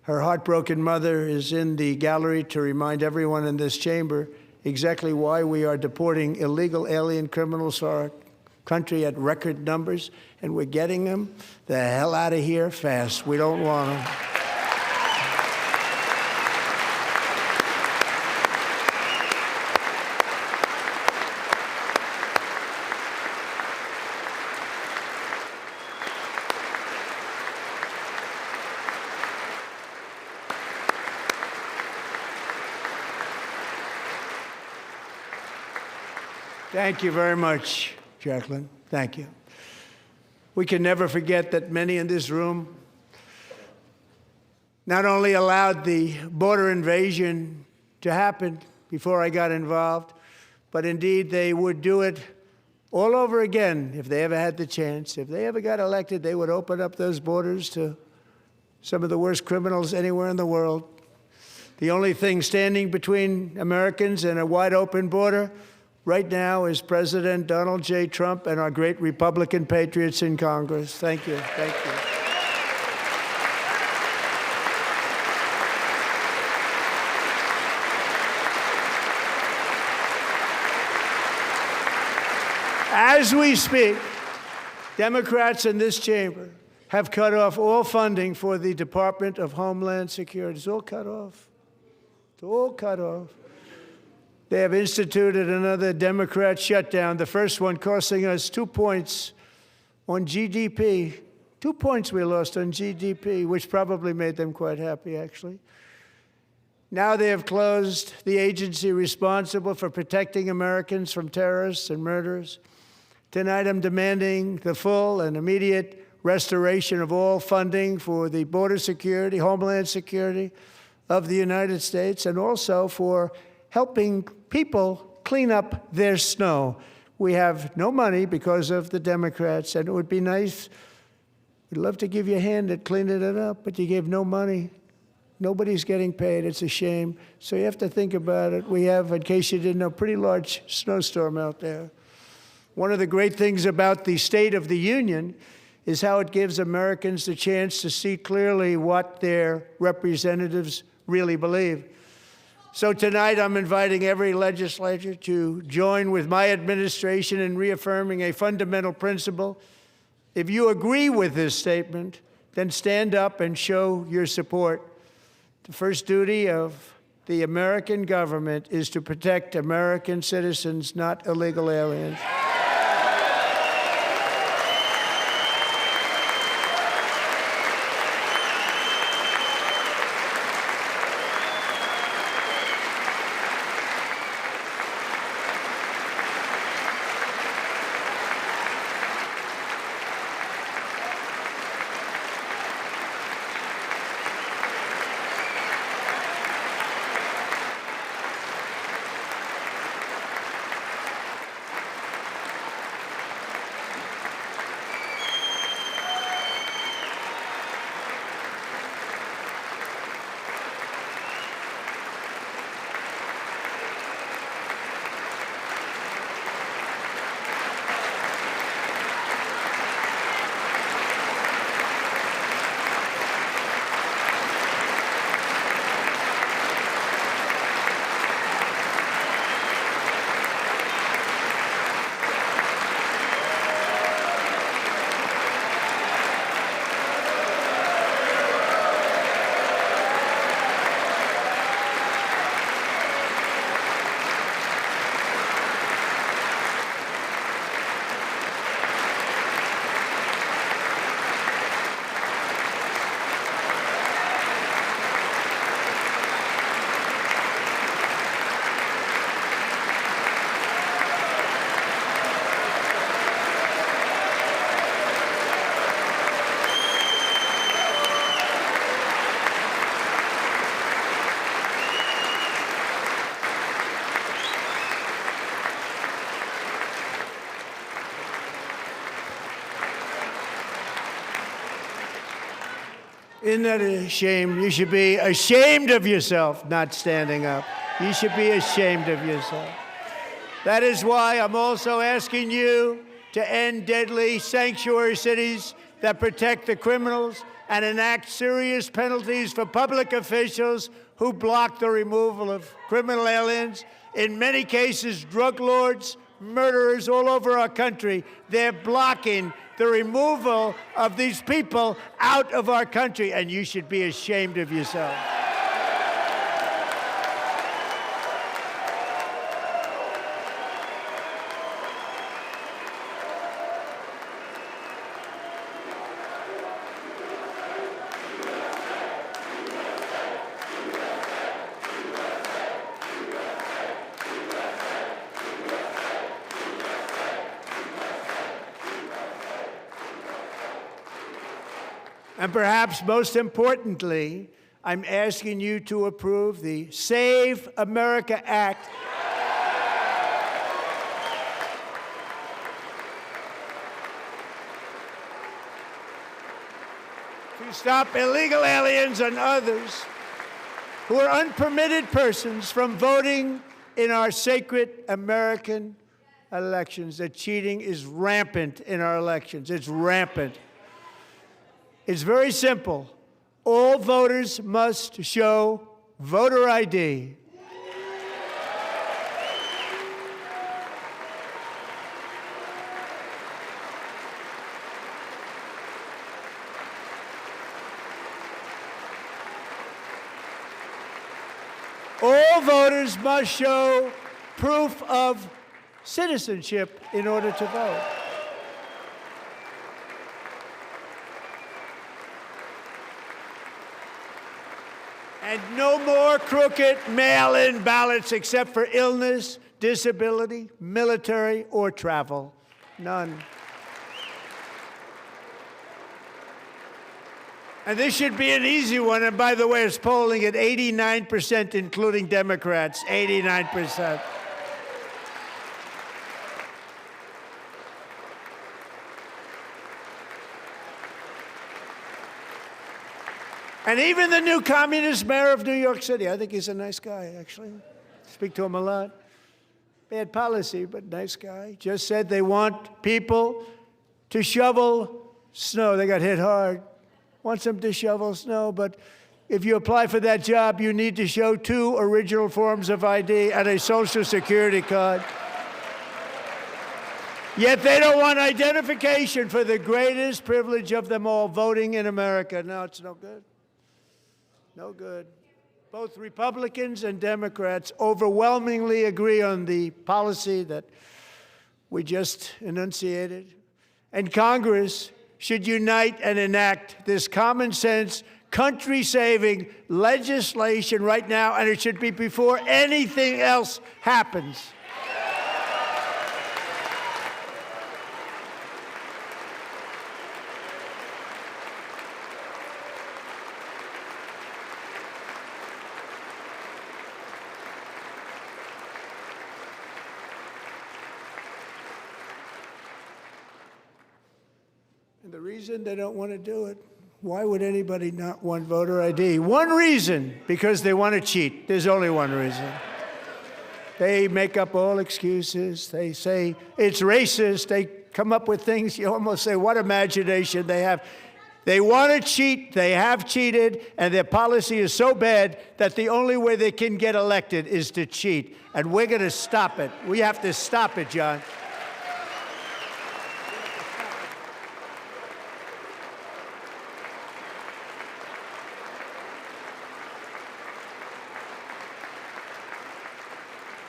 Her heartbroken mother is in the gallery to remind everyone in this chamber exactly why we are deporting illegal alien criminals to our country at record numbers, and we're getting them the hell out of here fast. We don't want them. Thank you very much, Jacqueline. Thank you. We can never forget that many in this room not only allowed the border invasion to happen before I got involved, but indeed they would do it all over again if they ever had the chance. If they ever got elected, they would open up those borders to some of the worst criminals anywhere in the world. The only thing standing between Americans and a wide open border right now is President Donald J. Trump and our great Republican patriots in Congress. Thank you. Thank you. As we speak, Democrats in this chamber have cut off all funding for the Department of Homeland Security. It's all cut off. It's all cut off. They have instituted another Democrat shutdown, the first one costing us 2 points on GDP. 2 points we lost on GDP, which probably made them quite happy, actually. Now they have closed the agency responsible for protecting Americans from terrorists and murderers. Tonight I'm demanding the full and immediate restoration of all funding for the border security, Homeland Security of the United States, and also for helping people clean up their snow. We have no money because of the Democrats, and it would be nice. We'd love to give you a hand at cleaning it up, but you gave no money. Nobody's getting paid. It's a shame. So you have to think about it. We have, in case you didn't know, a pretty large snowstorm out there. One of the great things about the State of the Union is how it gives Americans the chance to see clearly what their representatives really believe. So tonight, I'm inviting every legislator to join with my administration in reaffirming a fundamental principle. If you agree with this statement, then stand up and show your support. The first duty of the American government is to protect American citizens, not illegal aliens. Isn't that a shame? You should be ashamed of yourself not standing up. You should be ashamed of yourself. That is why I'm also asking you to end deadly sanctuary cities that protect the criminals and enact serious penalties for public officials who block the removal of criminal aliens. In many cases, drug lords, murderers all over our country, they're blocking the removal of these people out of our country, and you should be ashamed of yourself. And perhaps most importantly, I'm asking you to approve the Save America Act. To stop illegal aliens and others who are unpermitted persons from voting in our sacred American elections. That cheating is rampant in our elections. It's rampant. It's very simple. All voters must show voter ID. All voters must show proof of citizenship in order to vote. And no more crooked mail-in ballots except for illness, disability, military, or travel. None. And this should be an easy one. And by the way, it's polling at 89%, including Democrats, 89%. And even the new communist mayor of New York City, I think he's a nice guy, actually. Speak to him a lot. Bad policy, but nice guy. Just said they want people to shovel snow. They got hit hard. Wants them to shovel snow, but if you apply for that job, you need to show 2 original forms of ID and a Social Security card. Yet they don't want identification for the greatest privilege of them all, voting in America. No, it's no good. No good. Both Republicans and Democrats overwhelmingly agree on the policy that we just enunciated. And Congress should unite and enact this common sense, country-saving legislation right now, and it should be before anything else happens. And the reason they don't want to do it, why would anybody not want voter ID? One reason, because they want to cheat. There's only one reason. They make up all excuses. They say it's racist. They come up with things, you almost say, what imagination they have. They want to cheat. They have cheated. And their policy is so bad that the only way they can get elected is to cheat. And we're going to stop it. We have to stop it, John.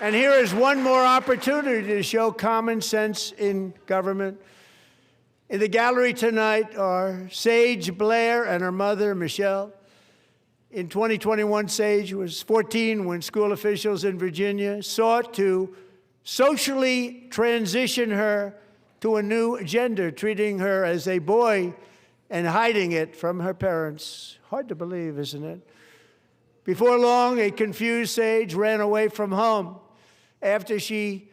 And here is one more opportunity to show common sense in government. In the gallery tonight are Sage Blair and her mother, Michelle. In 2021, Sage was 14 when school officials in Virginia sought to socially transition her to a new gender, treating her as a boy and hiding it from her parents. Hard to believe, isn't it? Before long, a confused Sage ran away from home after she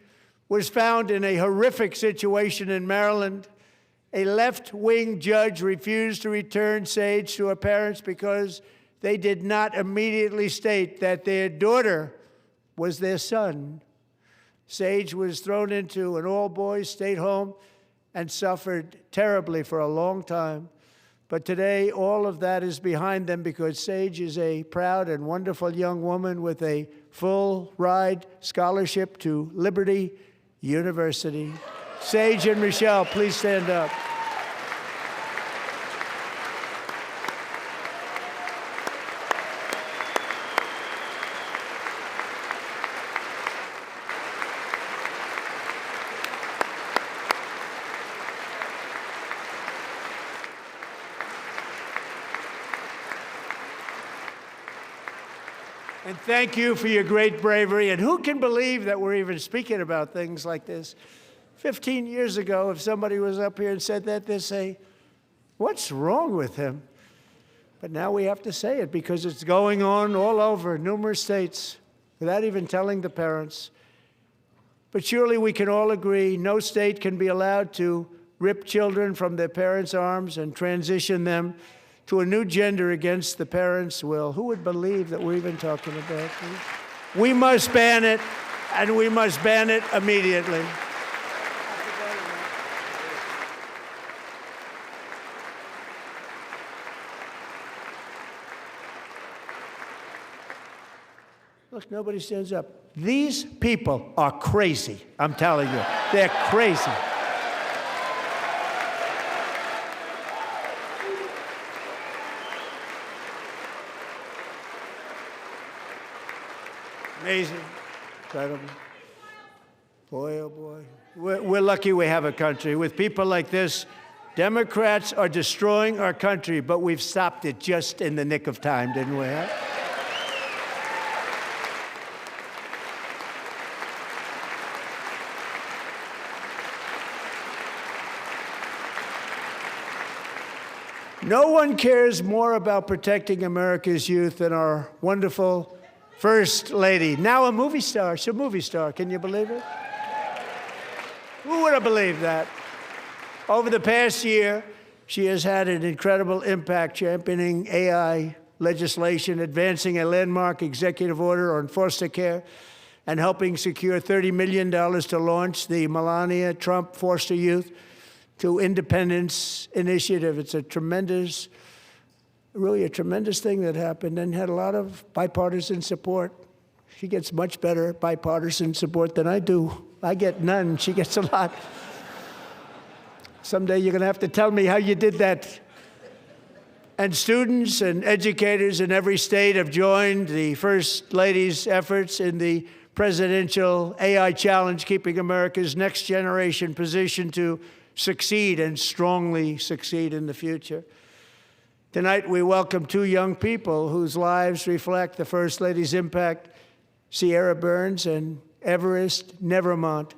was found in a horrific situation in Maryland A left-wing judge refused to return Sage to her parents because they did not immediately state that their daughter was their son. Sage was thrown into an all-boys state home and suffered terribly for a long time. But today, all of that is behind them because Sage is a proud and wonderful young woman with a full-ride scholarship to Liberty University. Sage and Michelle, please stand up. And thank you for your great bravery. And who can believe that we're even speaking about things like this? 15 years ago, if somebody was up here and said that, they'd say, what's wrong with him? But now we have to say it because it's going on all over numerous states without even telling the parents. But surely we can all agree no state can be allowed to rip children from their parents' arms and transition them to a new gender against the parents' will. Who would believe that we're even talking about this? We must ban it, and we must ban it immediately. Look, nobody stands up. These people are crazy, I'm telling you. They're crazy. Amazing. Incredible. Boy, oh boy. We're lucky we have a country. With people like this, Democrats are destroying our country, but we've stopped it just in the nick of time, didn't we? Huh? No one cares more about protecting America's youth than our wonderful First Lady, now a movie star. She's a movie star. Can you believe it? Who would have believed that? Over the past year, she has had an incredible impact championing AI legislation, advancing a landmark executive order on foster care, and helping secure $30 million to launch the Melania Trump Foster Youth to Independence Initiative. It's a tremendous, really a tremendous thing that happened and had a lot of bipartisan support. She gets much better bipartisan support than I do. I get none. She gets a lot. Someday you're going to have to tell me how you did that. And students and educators in every state have joined the First Lady's efforts in the presidential AI challenge, keeping America's next generation positioned to succeed and strongly succeed in the future. Tonight, we welcome two young people whose lives reflect the First Lady's impact, Sierra Burns and Everest Nevermont.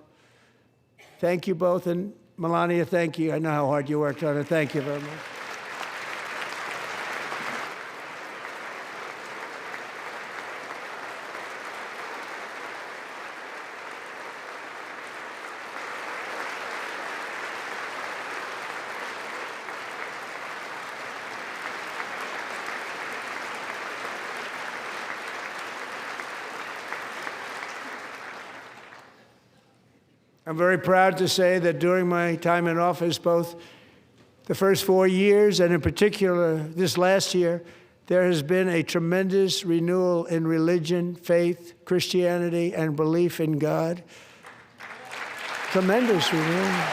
Thank you both, and Melania, thank you. I know how hard you worked on it. Thank you very much. I'm very proud to say that during my time in office, both the first 4 years and in particular this last year, there has been a tremendous renewal in religion, faith, Christianity, and belief in God. Tremendous renewal.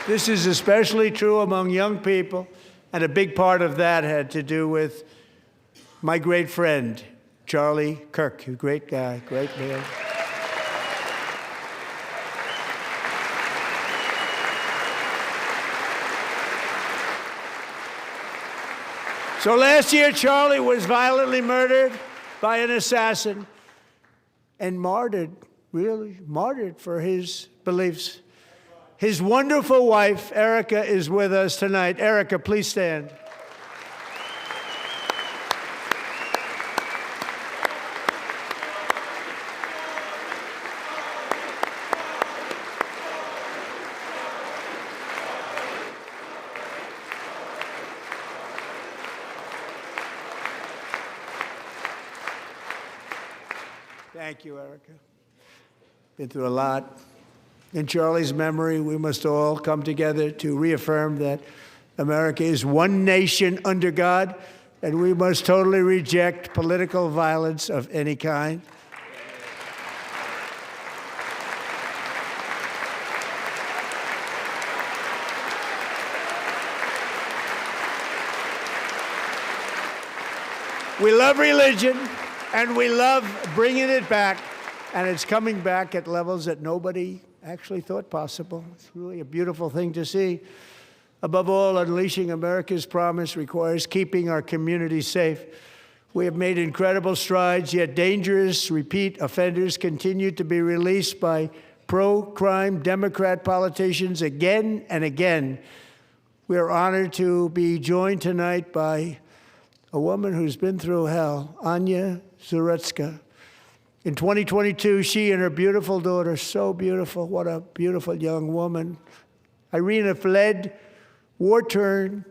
This is especially true among young people, and a big part of that had to do with my great friend, Charlie Kirk, a great guy, great man. So last year, Charlie was violently murdered by an assassin and martyred, really martyred for his beliefs. His wonderful wife, Erica, is with us tonight. Erica, please stand. Thank you, Erica. Been through a lot. In Charlie's memory, we must all come together to reaffirm that America is one nation under God, and we must totally reject political violence of any kind. We love religion, and we love bringing it back, and it's coming back at levels that nobody actually thought possible. It's really a beautiful thing to see. Above all, unleashing America's promise requires keeping our communities safe. We have made incredible strides, yet dangerous repeat offenders continue to be released by pro-crime Democrat politicians again and again. We are honored to be joined tonight by a woman who's been through hell, Anya Zarutska. In 2022, she and her beautiful daughter, so beautiful, what a beautiful young woman, Irina, fled war-torn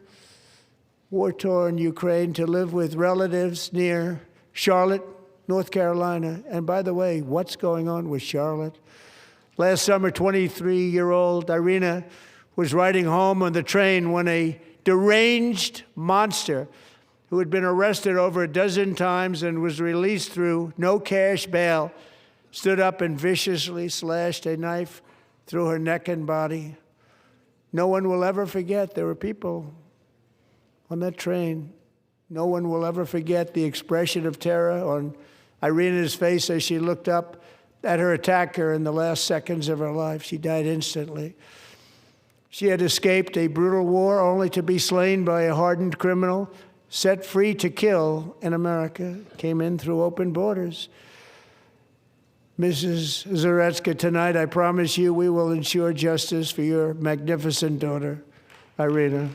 Ukraine to live with relatives near Charlotte, North Carolina. And by the way, what's going on with Charlotte? Last summer, 23-year-old Irina was riding home on the train when a deranged monster who had been arrested over a dozen times and was released through no cash bail, stood up and viciously slashed a knife through her neck and body. No one will ever forget there were people on that train. No one will ever forget the expression of terror on Irina's face as she looked up at her attacker in the last seconds of her life. She died instantly. She had escaped a brutal war only to be slain by a hardened criminal, set free to kill in America, came in through open borders. Mrs. Zarutska, tonight I promise you we will ensure justice for your magnificent daughter, Irina.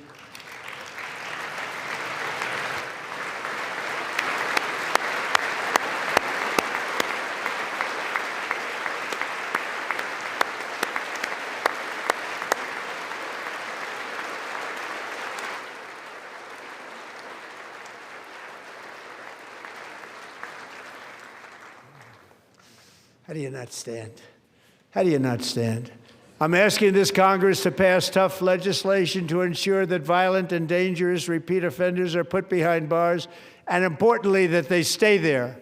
How do you not stand? How do you not stand? I'm asking this Congress to pass tough legislation to ensure that violent and dangerous repeat offenders are put behind bars, and importantly, that they stay there.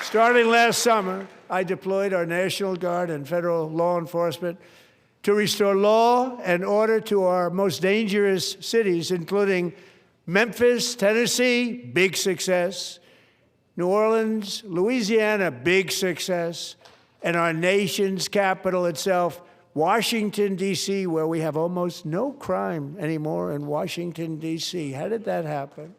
Starting last summer, I deployed our National Guard and federal law enforcement to restore law and order to our most dangerous cities, including Memphis, Tennessee, big success, New Orleans, Louisiana, big success, and our nation's capital itself, Washington, D.C., where we have almost no crime anymore in Washington, D.C. How did that happen?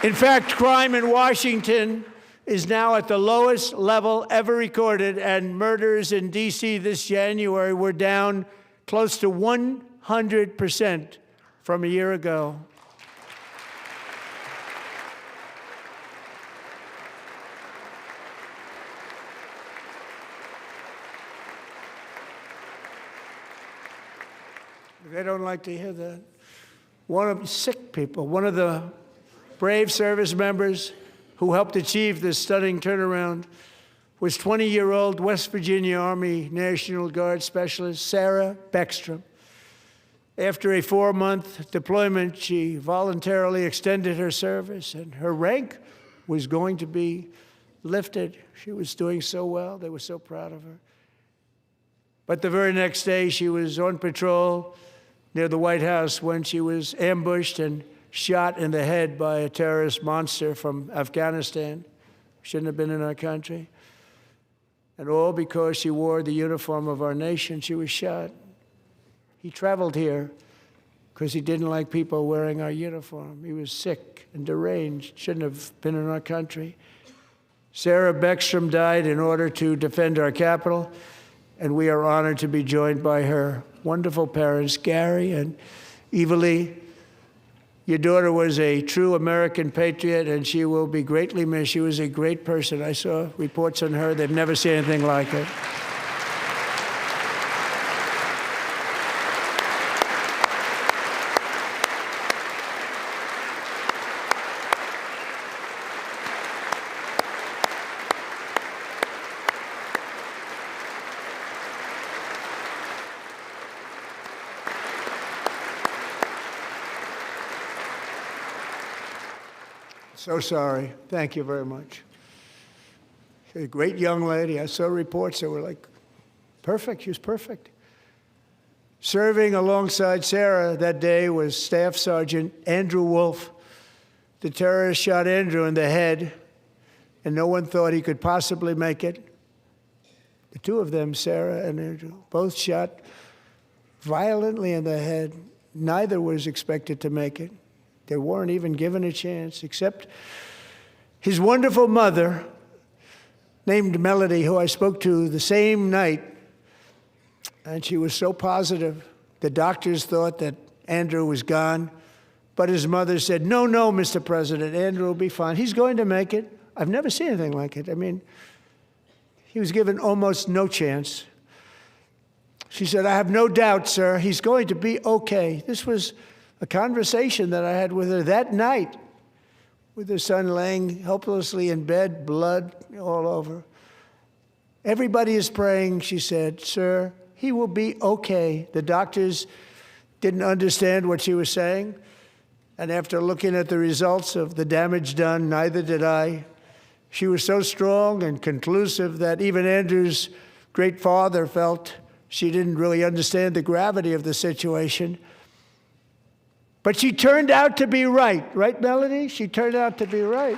In fact, crime in Washington is now at the lowest level ever recorded, and murders in D.C. this January were down close to 100% from a year ago. They don't like to hear that. One of sick people, one of the brave service members who helped achieve this stunning turnaround was 20-year-old West Virginia Army National Guard Specialist Sarah Beckstrom. After a 4-month deployment, she voluntarily extended her service, and her rank was going to be lifted. She was doing so well. They were so proud of her. But the very next day, she was on patrol near the White House when she was ambushed and shot in the head by a terrorist monster from Afghanistan. Shouldn't have been in our country. And all because she wore the uniform of our nation. She was shot. He traveled here because he didn't like people wearing our uniform. He was sick and deranged, shouldn't have been in our country. Sarah Beckstrom died in order to defend our capital, and we are honored to be joined by her wonderful parents, Gary and Eva Lee. Your daughter was a true American patriot, and she will be greatly missed. She was a great person. I saw reports on her. They've never seen anything like it. So sorry. Thank you very much. She's a great young lady. I saw reports that were like, perfect. She was perfect. Serving alongside Sarah that day was Staff Sergeant Andrew Wolf. The terrorist shot Andrew in the head, and no one thought he could possibly make it. The two of them, Sarah and Andrew, both shot violently in the head. Neither was expected to make it. They weren't even given a chance, except his wonderful mother, named Melody, who I spoke to the same night, and she was so positive. The doctors thought that Andrew was gone, but his mother said, no, Mr. President, Andrew will be fine. He's going to make it. I've never seen anything like it. I mean, he was given almost no chance. She said, I have no doubt, sir, he's going to be okay. This was a conversation that I had with her that night, with her son laying helplessly in bed, blood all over. Everybody is praying, she said, sir, he will be okay. The doctors didn't understand what she was saying, and after looking at the results of the damage done, neither did I. She was so strong and conclusive that even Andrew's great father felt she didn't really understand the gravity of the situation. But she turned out to be right. Right, Melody? She turned out to be right.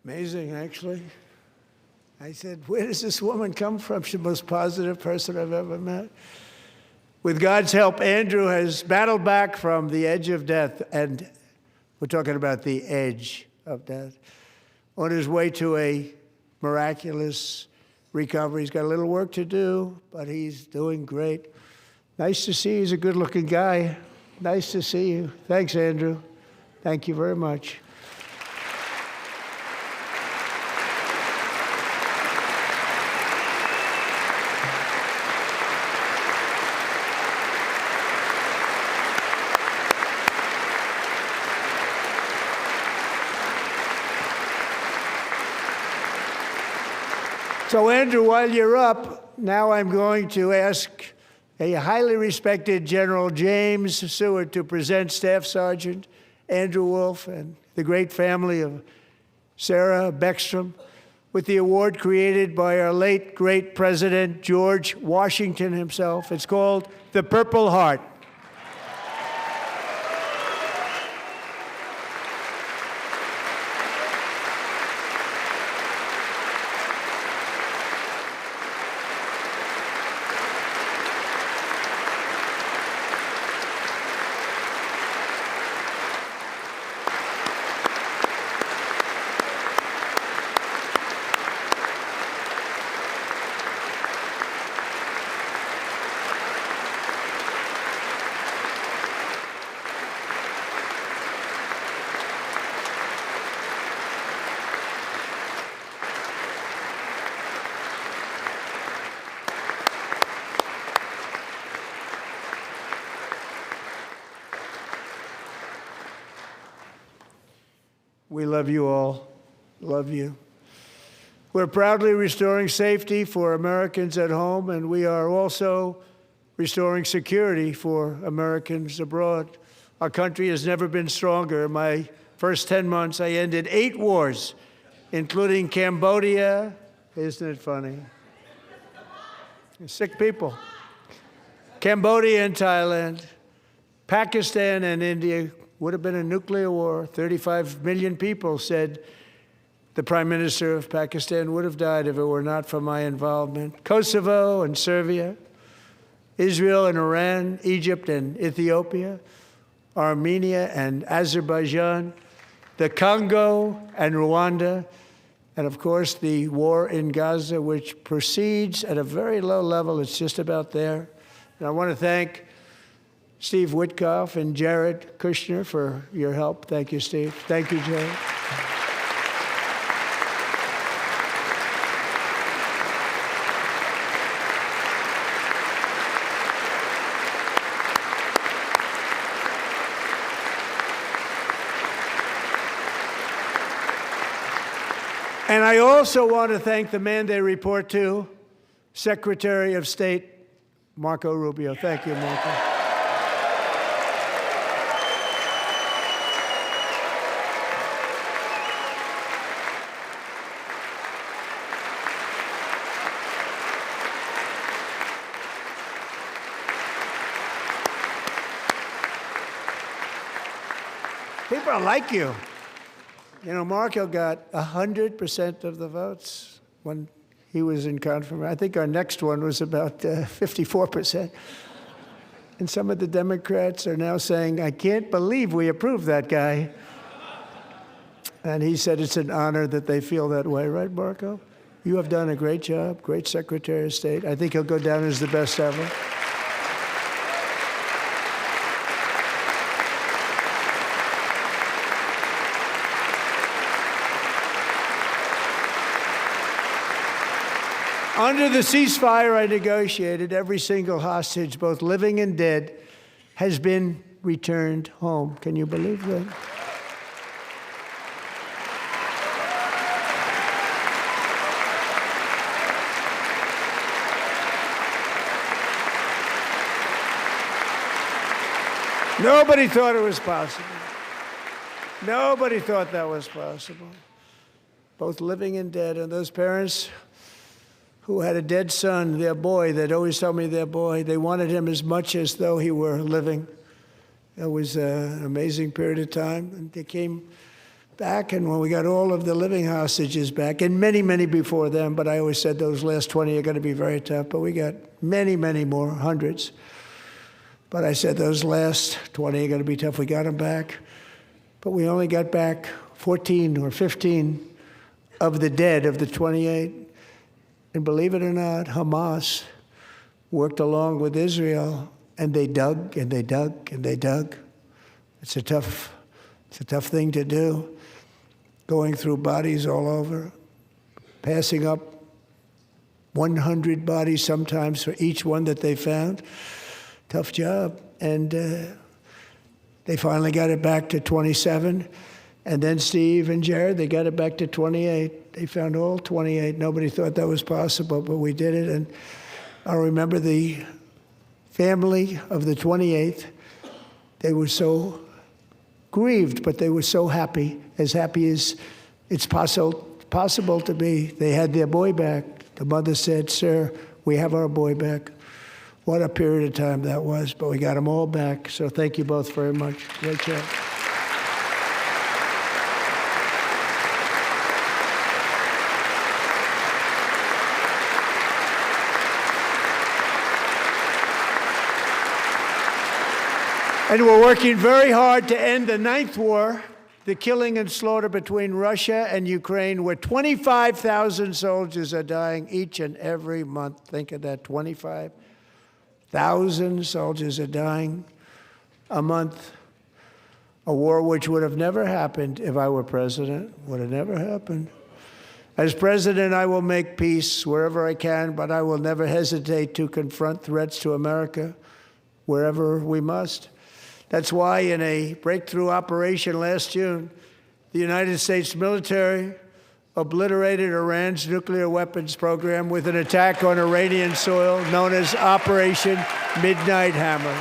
Amazing, actually. I said, where does this woman come from? She's the most positive person I've ever met. With God's help, Andrew has battled back from the edge of death, and we're talking about the edge of death, on his way to a miraculous recovery. He's got a little work to do, but he's doing great. Nice to see you. He's a good-looking guy. Nice to see you. Thanks, Andrew. Thank you very much. So, Andrew, while you're up, now I'm going to ask a highly respected General James Seward to present Staff Sergeant Andrew Wolf and the great family of Sarah Beckstrom with the award created by our late, great President George Washington himself. It's called the Purple Heart. We love you all. Love you. We're proudly restoring safety for Americans at home, and we are also restoring security for Americans abroad. Our country has never been stronger. My first 10 months, I ended 8 wars, including Cambodia. Isn't it funny? Sick people. Cambodia and Thailand, Pakistan and India. Would have been a nuclear war. 35 million people said the Prime Minister of Pakistan would have died if it were not for my involvement. Kosovo and Serbia, Israel and Iran, Egypt and Ethiopia, Armenia and Azerbaijan, the Congo and Rwanda, and of course the war in Gaza, which proceeds at a very low level. It's just about there. And I want to thank Steve Witkoff and Jared Kushner for your help. Thank you, Steve. Thank you, Jared. And I also want to thank the man they report to, Secretary of State Marco Rubio. Thank you, Marco. People are like you. You know, Marco got 100% of the votes when he was in confirmation. I think our next one was about 54%. And some of the Democrats are now saying, I can't believe we approved that guy. And he said it's an honor that they feel that way, right, Marco? You have done a great job, great Secretary of State. I think he'll go down as the best ever. Under the ceasefire I negotiated, every single hostage, both living and dead, has been returned home. Can you believe that? Nobody thought it was possible. Nobody thought that was possible. Both living and dead. And those parents who had a dead son, their boy, they'd always tell me their boy, they wanted him as much as though he were living. It was an amazing period of time. And they came back, and when we got all of the living hostages back, and many, many before them, but I always said those last 20 are going to be very tough, but we got many, many more, hundreds. But I said those last 20 are going to be tough. We got them back. But we only got back 14 or 15 of the dead of the 28. And believe it or not, Hamas worked along with Israel, and they dug and they dug and they dug. It's a tough thing to do, going through bodies all over, passing up 100 bodies sometimes for each one that they found. Tough job. And they finally got it back to 27. And then Steve and Jared, they got it back to 28. They found all 28. Nobody thought that was possible, but we did it. And I remember the family of the 28th. They were so grieved, but they were so happy as it's possible to be. They had their boy back. The mother said, "Sir, we have our boy back." What a period of time that was, but we got them all back. So thank you both very much. Great job. And we're working very hard to end the 9th war, the killing and slaughter between Russia and Ukraine, where 25,000 soldiers are dying each and every month. Think of that, 25,000 soldiers are dying a month. A war which would have never happened if I were president, would have never happened. As president, I will make peace wherever I can, but I will never hesitate to confront threats to America wherever we must. That's why in a breakthrough operation last June, the United States military obliterated Iran's nuclear weapons program with an attack on Iranian soil known as Operation Midnight Hammer.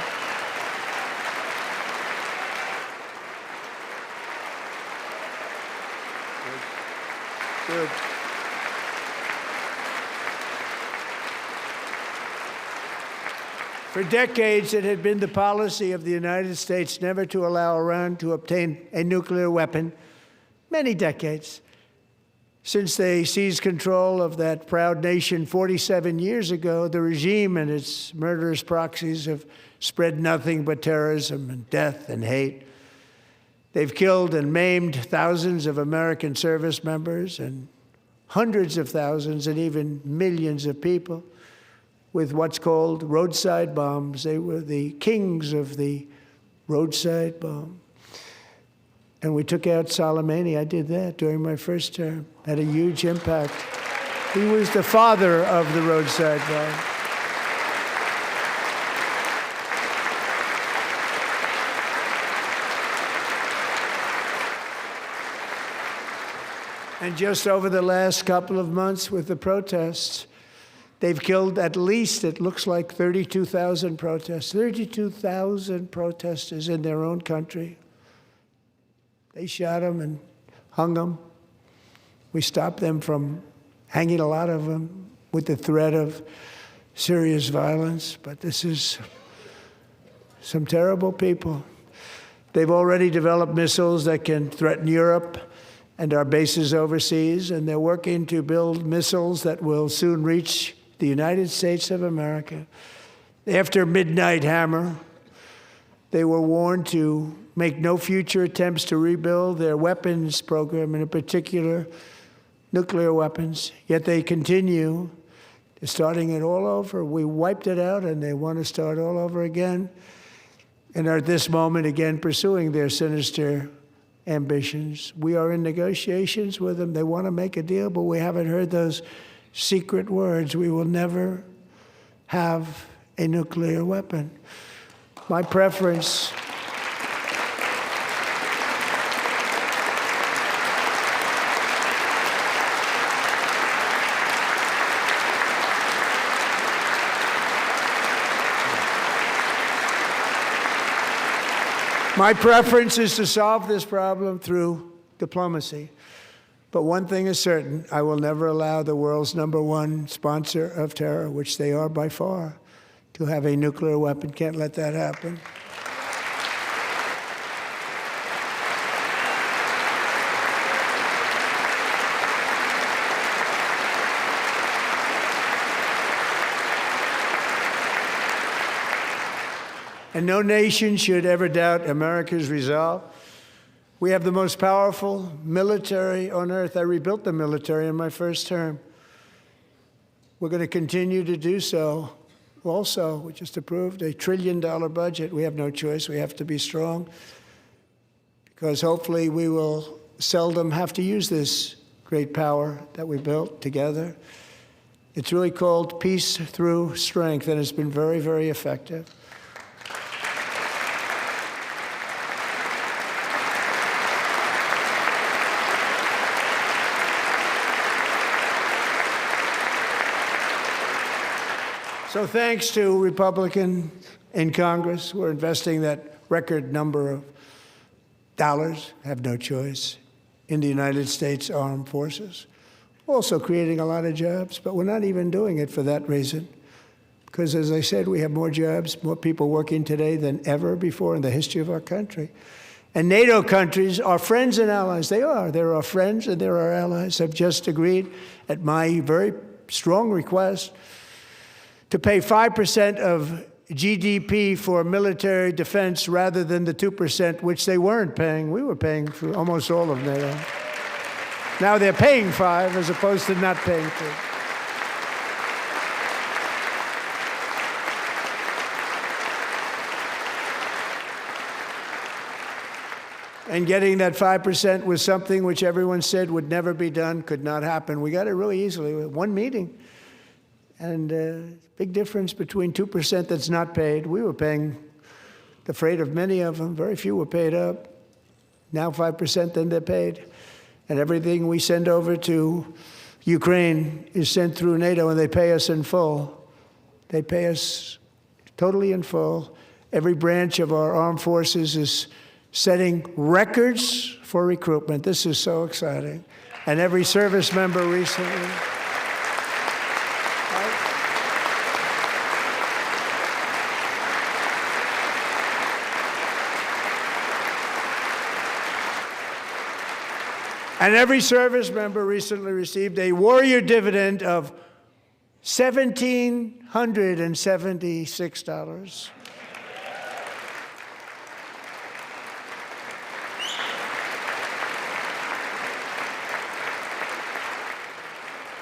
For decades, it had been the policy of the United States never to allow Iran to obtain a nuclear weapon. Many decades. Since they seized control of that proud nation 47 years ago, the regime and its murderous proxies have spread nothing but terrorism and death and hate. They've killed and maimed thousands of American service members and hundreds of thousands and even millions of people with what's called roadside bombs. They were the kings of the roadside bomb. And we took out Soleimani. I did that during my first term. Had a huge impact. He was the father of the roadside bomb. And just over the last couple of months with the protests, they've killed at least, it looks like, 32,000 protesters. 32,000 protesters in their own country. They shot them and hung them. We stopped them from hanging a lot of them with the threat of serious violence. But this is some terrible people. They've already developed missiles that can threaten Europe and our bases overseas, and they're working to build missiles that will soon reach the United States of America. After Midnight Hammer, they were warned to make no future attempts to rebuild their weapons program, and in particular, nuclear weapons. Yet they continue. They're starting it all over. We wiped it out, and they want to start all over again, and are at this moment again pursuing their sinister ambitions. We are in negotiations with them. They want to make a deal, but we haven't heard those secret words. We will never have a nuclear weapon. My preference is to solve this problem through diplomacy. But one thing is certain, I will never allow the world's #1 sponsor of terror, which they are by far, to have a nuclear weapon. Can't let that happen. And no nation should ever doubt America's resolve. We have the most powerful military on earth. I rebuilt the military in my first term. We're going to continue to do so. Also, we just approved a $1 trillion budget. We have no choice. We have to be strong because hopefully we will seldom have to use this great power that we built together. It's really called peace through strength, and it's been very, very effective. So thanks to Republicans in Congress, we're investing that record number of dollars, have no choice, in the United States Armed Forces. Also creating a lot of jobs, but we're not even doing it for that reason. Because as I said, we have more jobs, more people working today than ever before in the history of our country. And NATO countries are friends and allies. They are. They're our friends and they're our allies. Have just agreed, at my very strong request, to pay 5% of GDP for military defense rather than the 2%, which they weren't paying. We were paying for almost all of NATO. Now they're paying 5 as opposed to not paying 2. And getting that 5% was something which everyone said would never be done, could not happen. We got it really easily with one meeting. And big difference between 2% that's not paid. We were paying the freight of many of them. Very few were paid up. Now 5%, then they're paid. And everything we send over to Ukraine is sent through NATO, and they pay us in full. They pay us totally in full. Every branch of our armed forces is setting records for recruitment. This is so exciting. And every service member recently. And every service member recently received a warrior dividend of $1,776.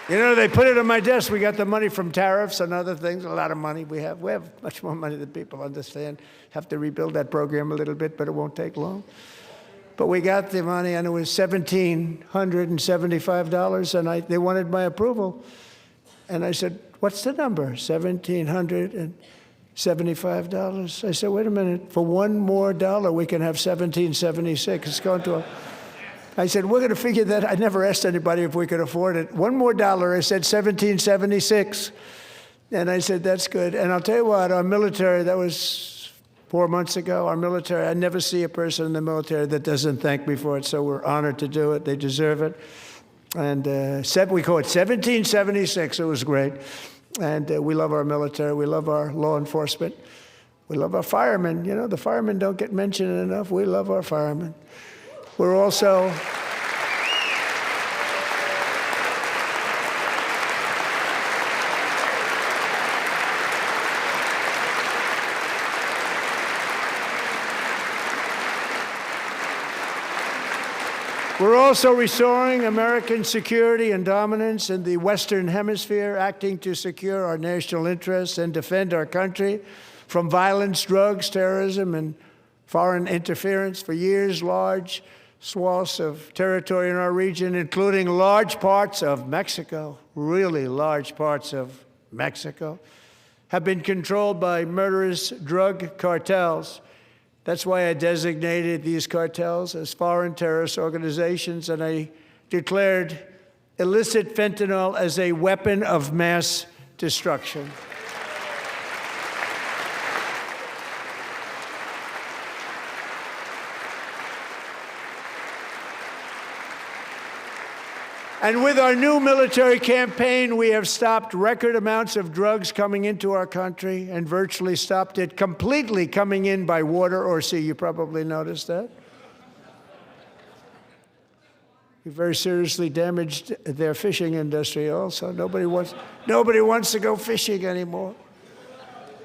You know, they put it on my desk. We got the money from tariffs and other things, a lot of money we have. We have much more money than people understand. Have to rebuild that program a little bit, but it won't take long. But we got the money, and it was $1,775, and they wanted my approval. And I said, what's the number? $1,775. I said, wait a minute. For one more dollar, we can have $1,776. It's going to I said, we're going to figure that. I never asked anybody if we could afford it. One more dollar, I said $1,776. And I said, that's good. And I'll tell you what, our military, that was 4 months ago, our military, I never see a person in the military that doesn't thank me for it, so we're honored to do it. They deserve it. And we call it 1776. It was great. And we love our military. We love our law enforcement. We love our firemen. You know, the firemen don't get mentioned enough. We love our firemen. We're also restoring American security and dominance in the Western Hemisphere, acting to secure our national interests and defend our country from violence, drugs, terrorism, and foreign interference. For years, large swaths of territory in our region, including large parts of Mexico, really large parts of Mexico, have been controlled by murderous drug cartels. That's why I designated these cartels as foreign terrorist organizations, and I declared illicit fentanyl as a weapon of mass destruction. And with our new military campaign, we have stopped record amounts of drugs coming into our country and virtually stopped it completely coming in by water or sea. You probably noticed that. We very seriously damaged their fishing industry also. Nobody wants to go fishing anymore.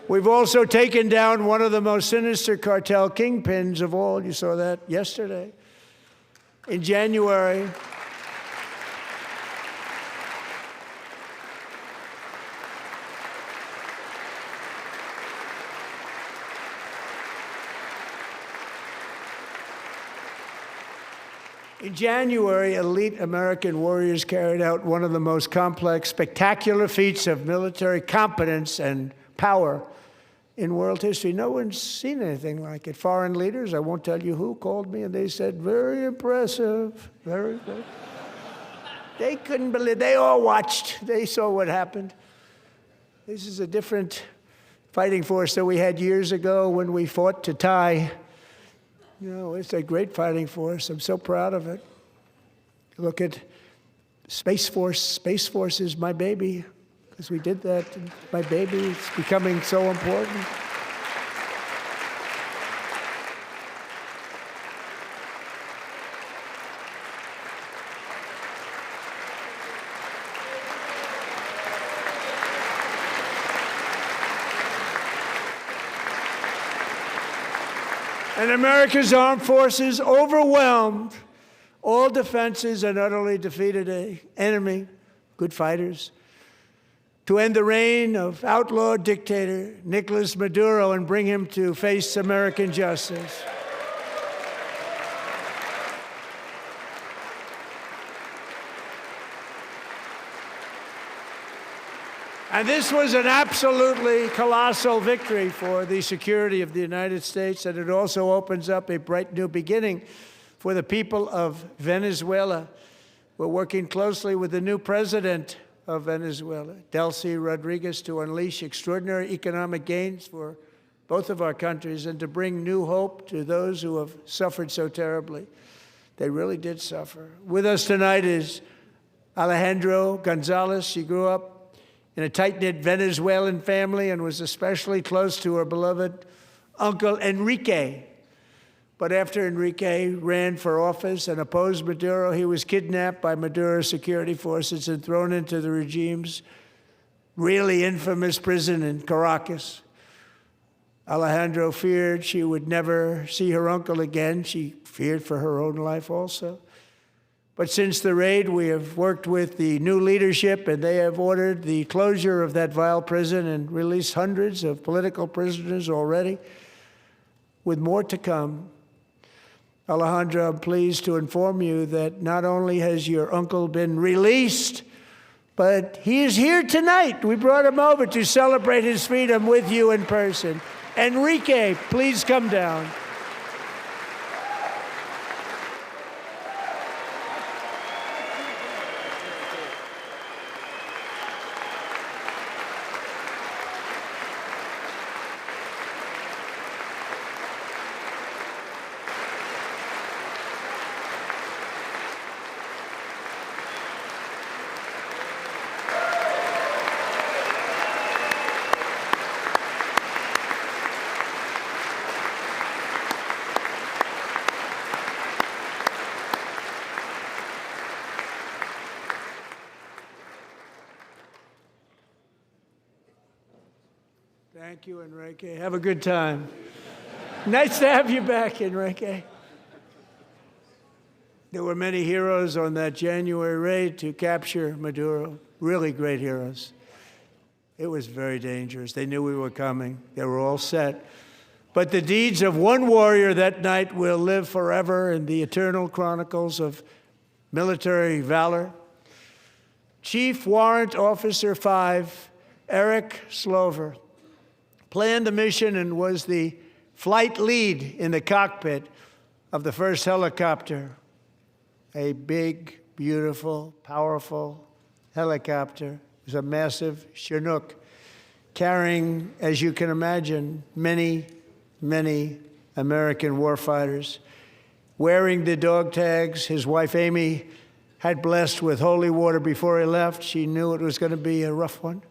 We've also taken down one of the most sinister cartel kingpins of all. You saw that yesterday. In January, elite American warriors carried out one of the most complex, spectacular feats of military competence and power in world history. No one's seen anything like it. Foreign leaders, I won't tell you who, called me and they said, very impressive, very good. They couldn't believe, they all watched, they saw what happened. This is a different fighting force that we had years ago when we fought to tie. You know, it's a great fighting force. I'm so proud of it. Look at Space Force. Space Force is my baby, because we did that. My baby, it's becoming so important. And America's armed forces overwhelmed all defenses and utterly defeated an enemy, good fighters, to end the reign of outlaw dictator Nicolas Maduro and bring him to face American justice. And this was an absolutely colossal victory for the security of the United States, and it also opens up a bright new beginning for the people of Venezuela. We're working closely with the new president of Venezuela, Delcy Rodriguez, to unleash extraordinary economic gains for both of our countries and to bring new hope to those who have suffered so terribly. They really did suffer. With us tonight is Alejandro Gonzalez. She grew up in a tight-knit Venezuelan family and was especially close to her beloved Uncle Enrique, But after Enrique ran for office and opposed Maduro, he was kidnapped by Maduro's security forces and thrown into the regime's really infamous prison in Caracas. Alejandro feared she would never see her uncle again. She feared for her own life also. But since the raid, we have worked with the new leadership, and they have ordered the closure of that vile prison and released hundreds of political prisoners already, with more to come. Alejandro, I'm pleased to inform you that not only has your uncle been released, but he is here tonight. We brought him over to celebrate his freedom with you in person. Enrique, please come down. Thank you, Enrique. Have a good time. Nice to have you back, Enrique. There were many heroes on that January raid to capture Maduro, really great heroes. It was very dangerous. They knew we were coming. They were all set. But the deeds of one warrior that night will live forever in the eternal chronicles of military valor. Chief Warrant Officer 5, Eric Slover, planned the mission and was the flight lead in the cockpit of the first helicopter, a big, beautiful, powerful helicopter. It was a massive Chinook carrying, as you can imagine, many, many American warfighters. Wearing the dog tags, his wife Amy had blessed with holy water before he left. She knew it was going to be a rough one.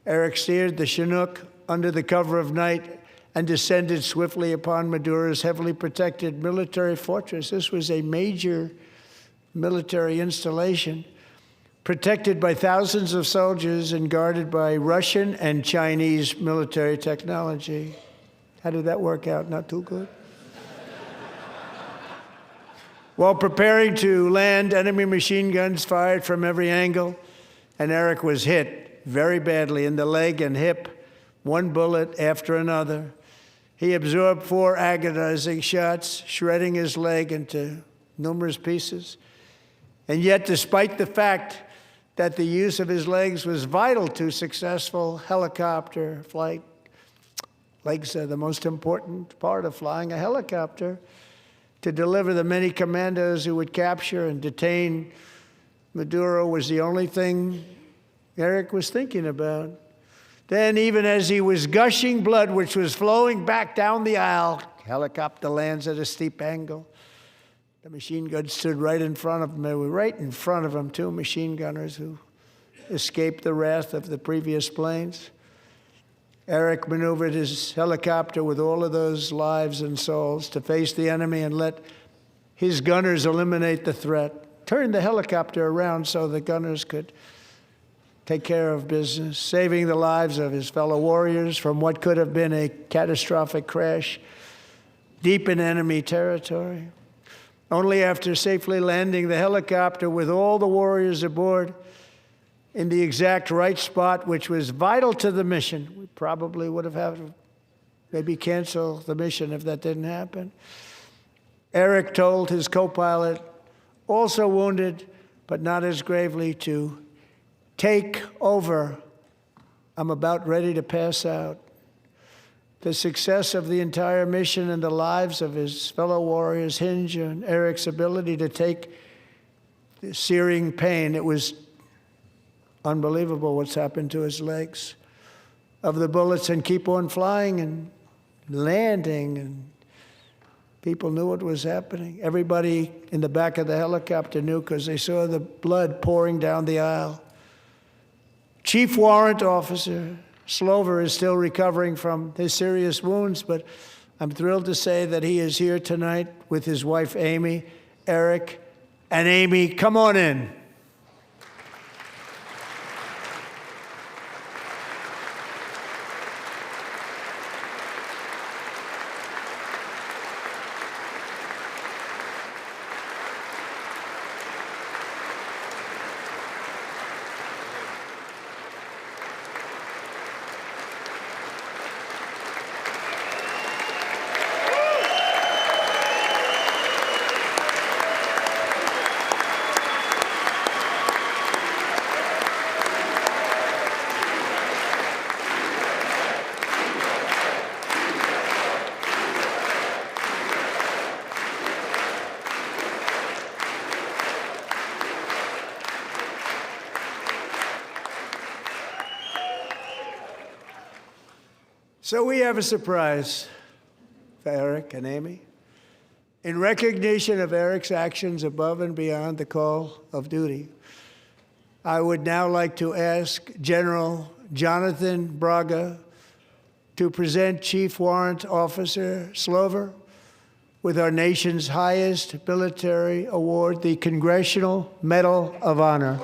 Eric steered the Chinook under the cover of night and descended swiftly upon Maduro's heavily protected military fortress. This was a major military installation, protected by thousands of soldiers and guarded by Russian and Chinese military technology. How did that work out? Not too good. While preparing to land, enemy machine guns fired from every angle, and Eric was hit very badly in the leg and hip, one bullet after another. He absorbed 4 agonizing shots, shredding his leg into numerous pieces. And yet, despite the fact that the use of his legs was vital to successful helicopter flight, legs are the most important part of flying a helicopter, to deliver the many commandos who would capture and detain Maduro was the only thing Eric was thinking about. Then, even as he was gushing blood, which was flowing back down the aisle, helicopter lands at a steep angle. The machine guns stood right in front of him. They were right in front of him, 2 machine gunners who escaped the wrath of the previous planes. Eric maneuvered his helicopter with all of those lives and souls to face the enemy and let his gunners eliminate the threat. Turned the helicopter around so the gunners could take care of business, saving the lives of his fellow warriors from what could have been a catastrophic crash deep in enemy territory. Only after safely landing the helicopter with all the warriors aboard in the exact right spot, which was vital to the mission. We probably would have had to maybe cancel the mission if that didn't happen. Eric told his co-pilot, also wounded, but not as gravely, to take over. I'm about ready to pass out. The success of the entire mission and the lives of his fellow warriors hinge on Eric's ability to take the searing pain. It was unbelievable what's happened to his legs of the bullets and keep on flying and landing, and people knew what was happening. Everybody in the back of the helicopter knew because they saw the blood pouring down the aisle. Chief Warrant Officer Slover is still recovering from his serious wounds, but I'm thrilled to say that he is here tonight with his wife, Amy, Eric, and Amy. Come on in. So we have a surprise for Eric and Amy. In recognition of Eric's actions above and beyond the call of duty, I would now like to ask General Jonathan Braga to present Chief Warrant Officer Slover with our nation's highest military award, the Congressional Medal of Honor.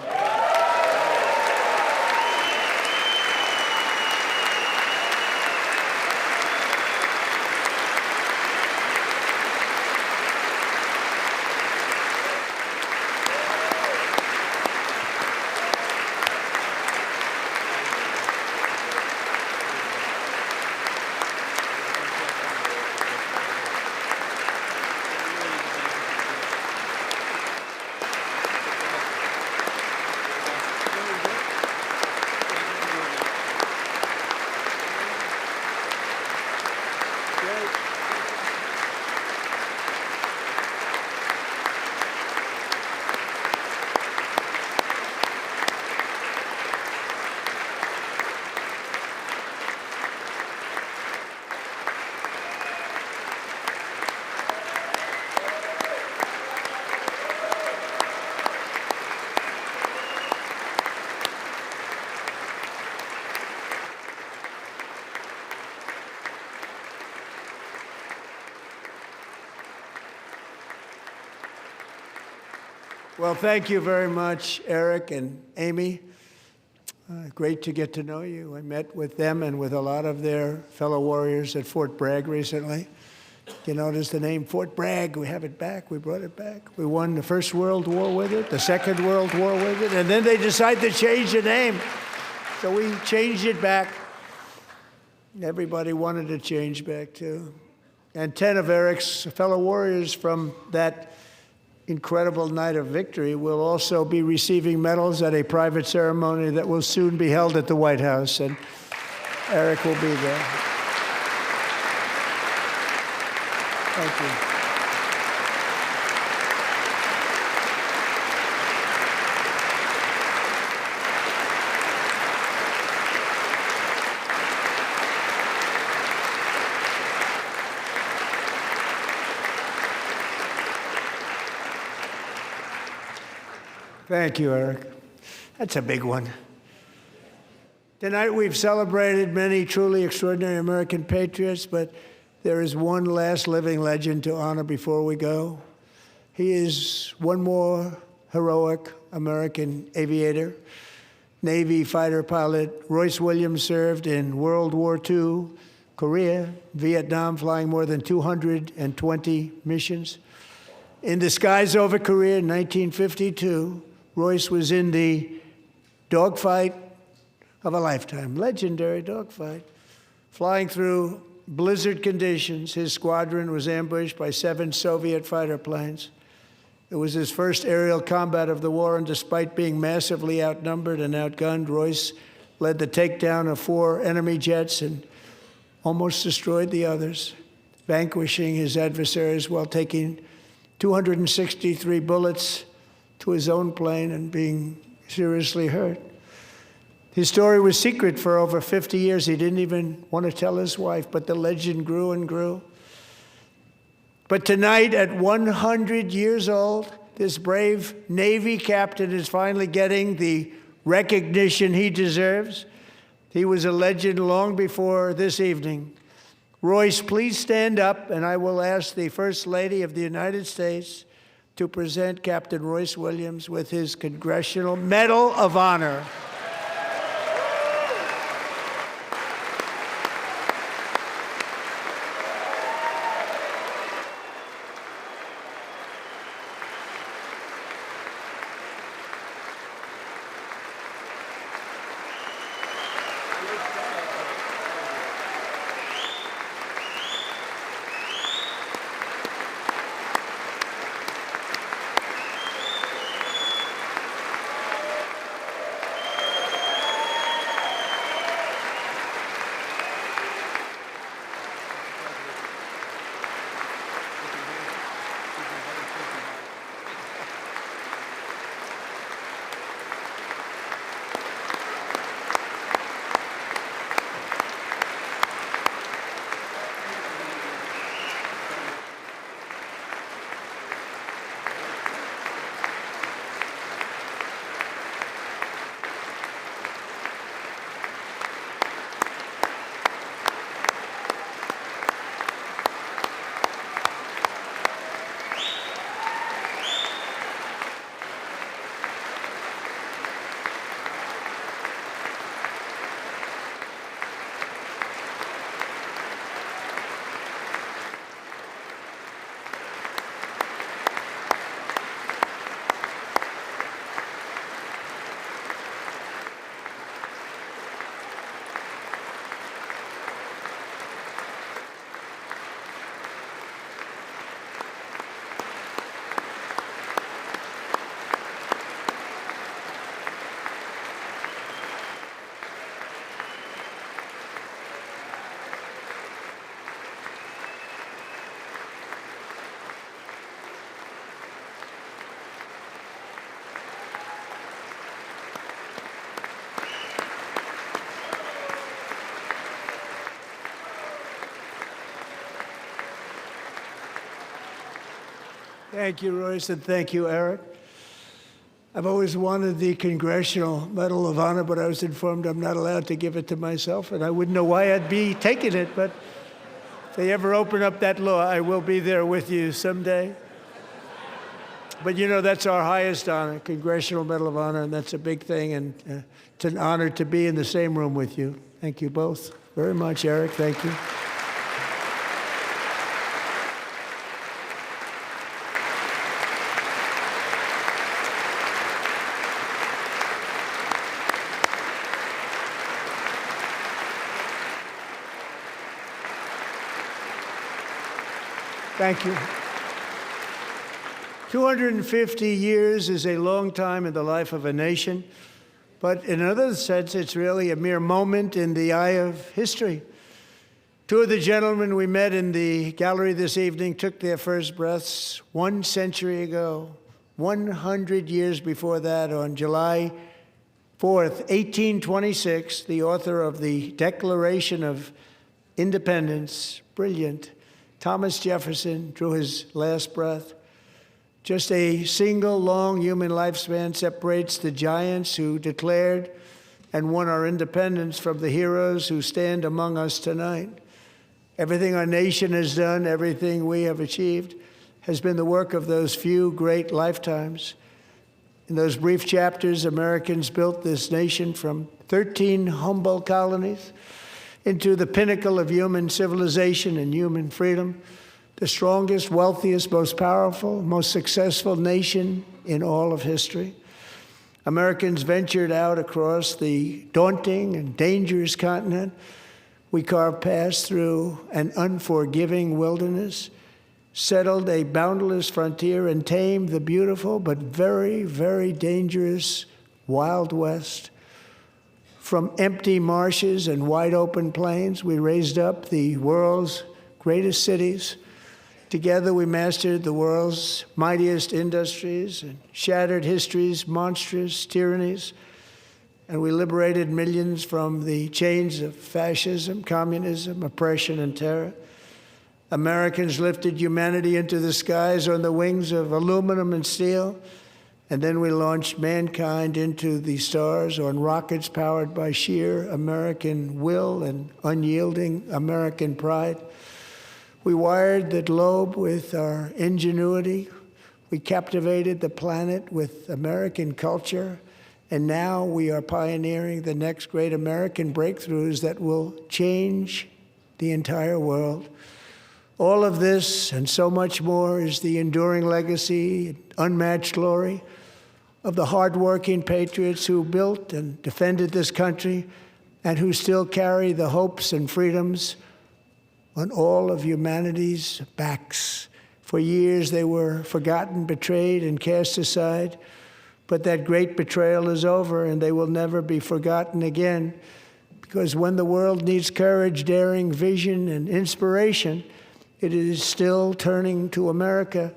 Well, thank you very much, Eric and Amy. Great to get to know you. I met with them and with a lot of their fellow warriors at Fort Bragg recently. You notice the name Fort Bragg, we have it back, we brought it back. We won the First World War with it, the Second World War with it, and then they decided to change the name. So we changed it back. Everybody wanted to change back too. And 10 of Eric's fellow warriors from that incredible night of victory will also be receiving medals at a private ceremony that will soon be held at the White House, and Eric will be there. Thank you. Thank you, Eric. That's a big one. Tonight we've celebrated many truly extraordinary American patriots, but there is one last living legend to honor before we go. He is one more heroic American aviator, Navy fighter pilot. Royce Williams served in World War II, Korea, Vietnam, flying more than 220 missions. In the skies over Korea in 1952, Royce was in the dogfight of a lifetime, legendary dogfight. Flying through blizzard conditions, his squadron was ambushed by 7 Soviet fighter planes. It was his first aerial combat of the war, and despite being massively outnumbered and outgunned, Royce led the takedown of 4 enemy jets and almost destroyed the others, vanquishing his adversaries while taking 263 bullets to his own plane and being seriously hurt. His story was secret for over 50 years. He didn't even want to tell his wife, but the legend grew and grew. But tonight, at 100 years old, this brave Navy captain is finally getting the recognition he deserves. He was a legend long before this evening. Royce, please stand up, and I will ask the First Lady of the United States to present Captain Royce Williams with his Congressional Medal of Honor. Thank you, Royce, and thank you, Eric. I've always wanted the Congressional Medal of Honor, but I was informed I'm not allowed to give it to myself, and I wouldn't know why I'd be taking it, but if they ever open up that law, I will be there with you someday. But you know, that's our highest honor, Congressional Medal of Honor, and that's a big thing, and it's an honor to be in the same room with you. Thank you both very much, Eric. Thank you. Thank you. 250 years is a long time in the life of a nation, but in another sense, it's really a mere moment in the eye of history. Two of the gentlemen we met in the gallery this evening took their first breaths 1 century ago, 100 years before that, on July 4th, 1826, the author of the Declaration of Independence, brilliant, Thomas Jefferson, drew his last breath. Just a single long human lifespan separates the giants who declared and won our independence from the heroes who stand among us tonight. Everything our nation has done, everything we have achieved, has been the work of those few great lifetimes. In those brief chapters, Americans built this nation from 13 humble colonies into the pinnacle of human civilization and human freedom, the strongest, wealthiest, most powerful, most successful nation in all of history. Americans ventured out across the daunting and dangerous continent. We carved paths through an unforgiving wilderness, settled a boundless frontier, and tamed the beautiful but very, very dangerous Wild West. From empty marshes and wide open plains, we raised up the world's greatest cities. Together, we mastered the world's mightiest industries and shattered history's monstrous tyrannies. And we liberated millions from the chains of fascism, communism, oppression, and terror. Americans lifted humanity into the skies on the wings of aluminum and steel, And then we launched mankind into the stars on rockets powered by sheer American will and unyielding American pride. We wired the globe with our ingenuity. We captivated the planet with American culture. And now we are pioneering the next great American breakthroughs that will change the entire world. All of this and so much more is the enduring legacy, unmatched glory of the hardworking patriots who built and defended this country and who still carry the hopes and freedoms on all of humanity's backs. For years they were forgotten, betrayed, and cast aside. But that great betrayal is over, and they will never be forgotten again. Because when the world needs courage, daring, vision, and inspiration, it is still turning to America.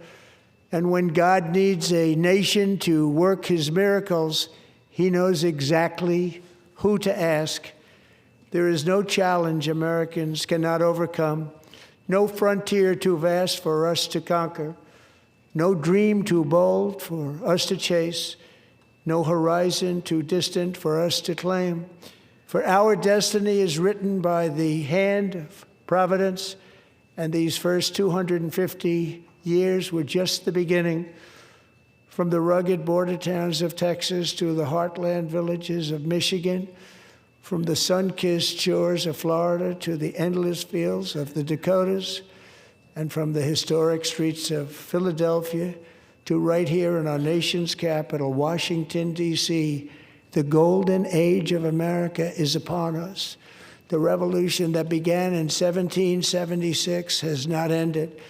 And when God needs a nation to work his miracles, he knows exactly who to ask. There is no challenge Americans cannot overcome, no frontier too vast for us to conquer, no dream too bold for us to chase, no horizon too distant for us to claim. For our destiny is written by the hand of providence, and these first 250 years were just the beginning. From the rugged border towns of Texas to the heartland villages of Michigan, from the sun-kissed shores of Florida to the endless fields of the Dakotas, and from the historic streets of Philadelphia to right here in our nation's capital, Washington, D.C., the golden age of America is upon us. The revolution that began in 1776 has not ended.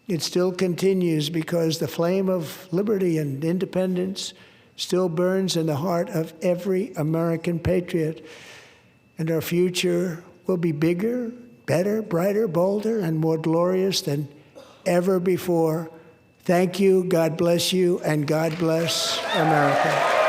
It still continues because the flame of liberty and independence still burns in the heart of every American patriot. And our future will be bigger, better, brighter, bolder, and more glorious than ever before. Thank you, God bless you, and God bless America.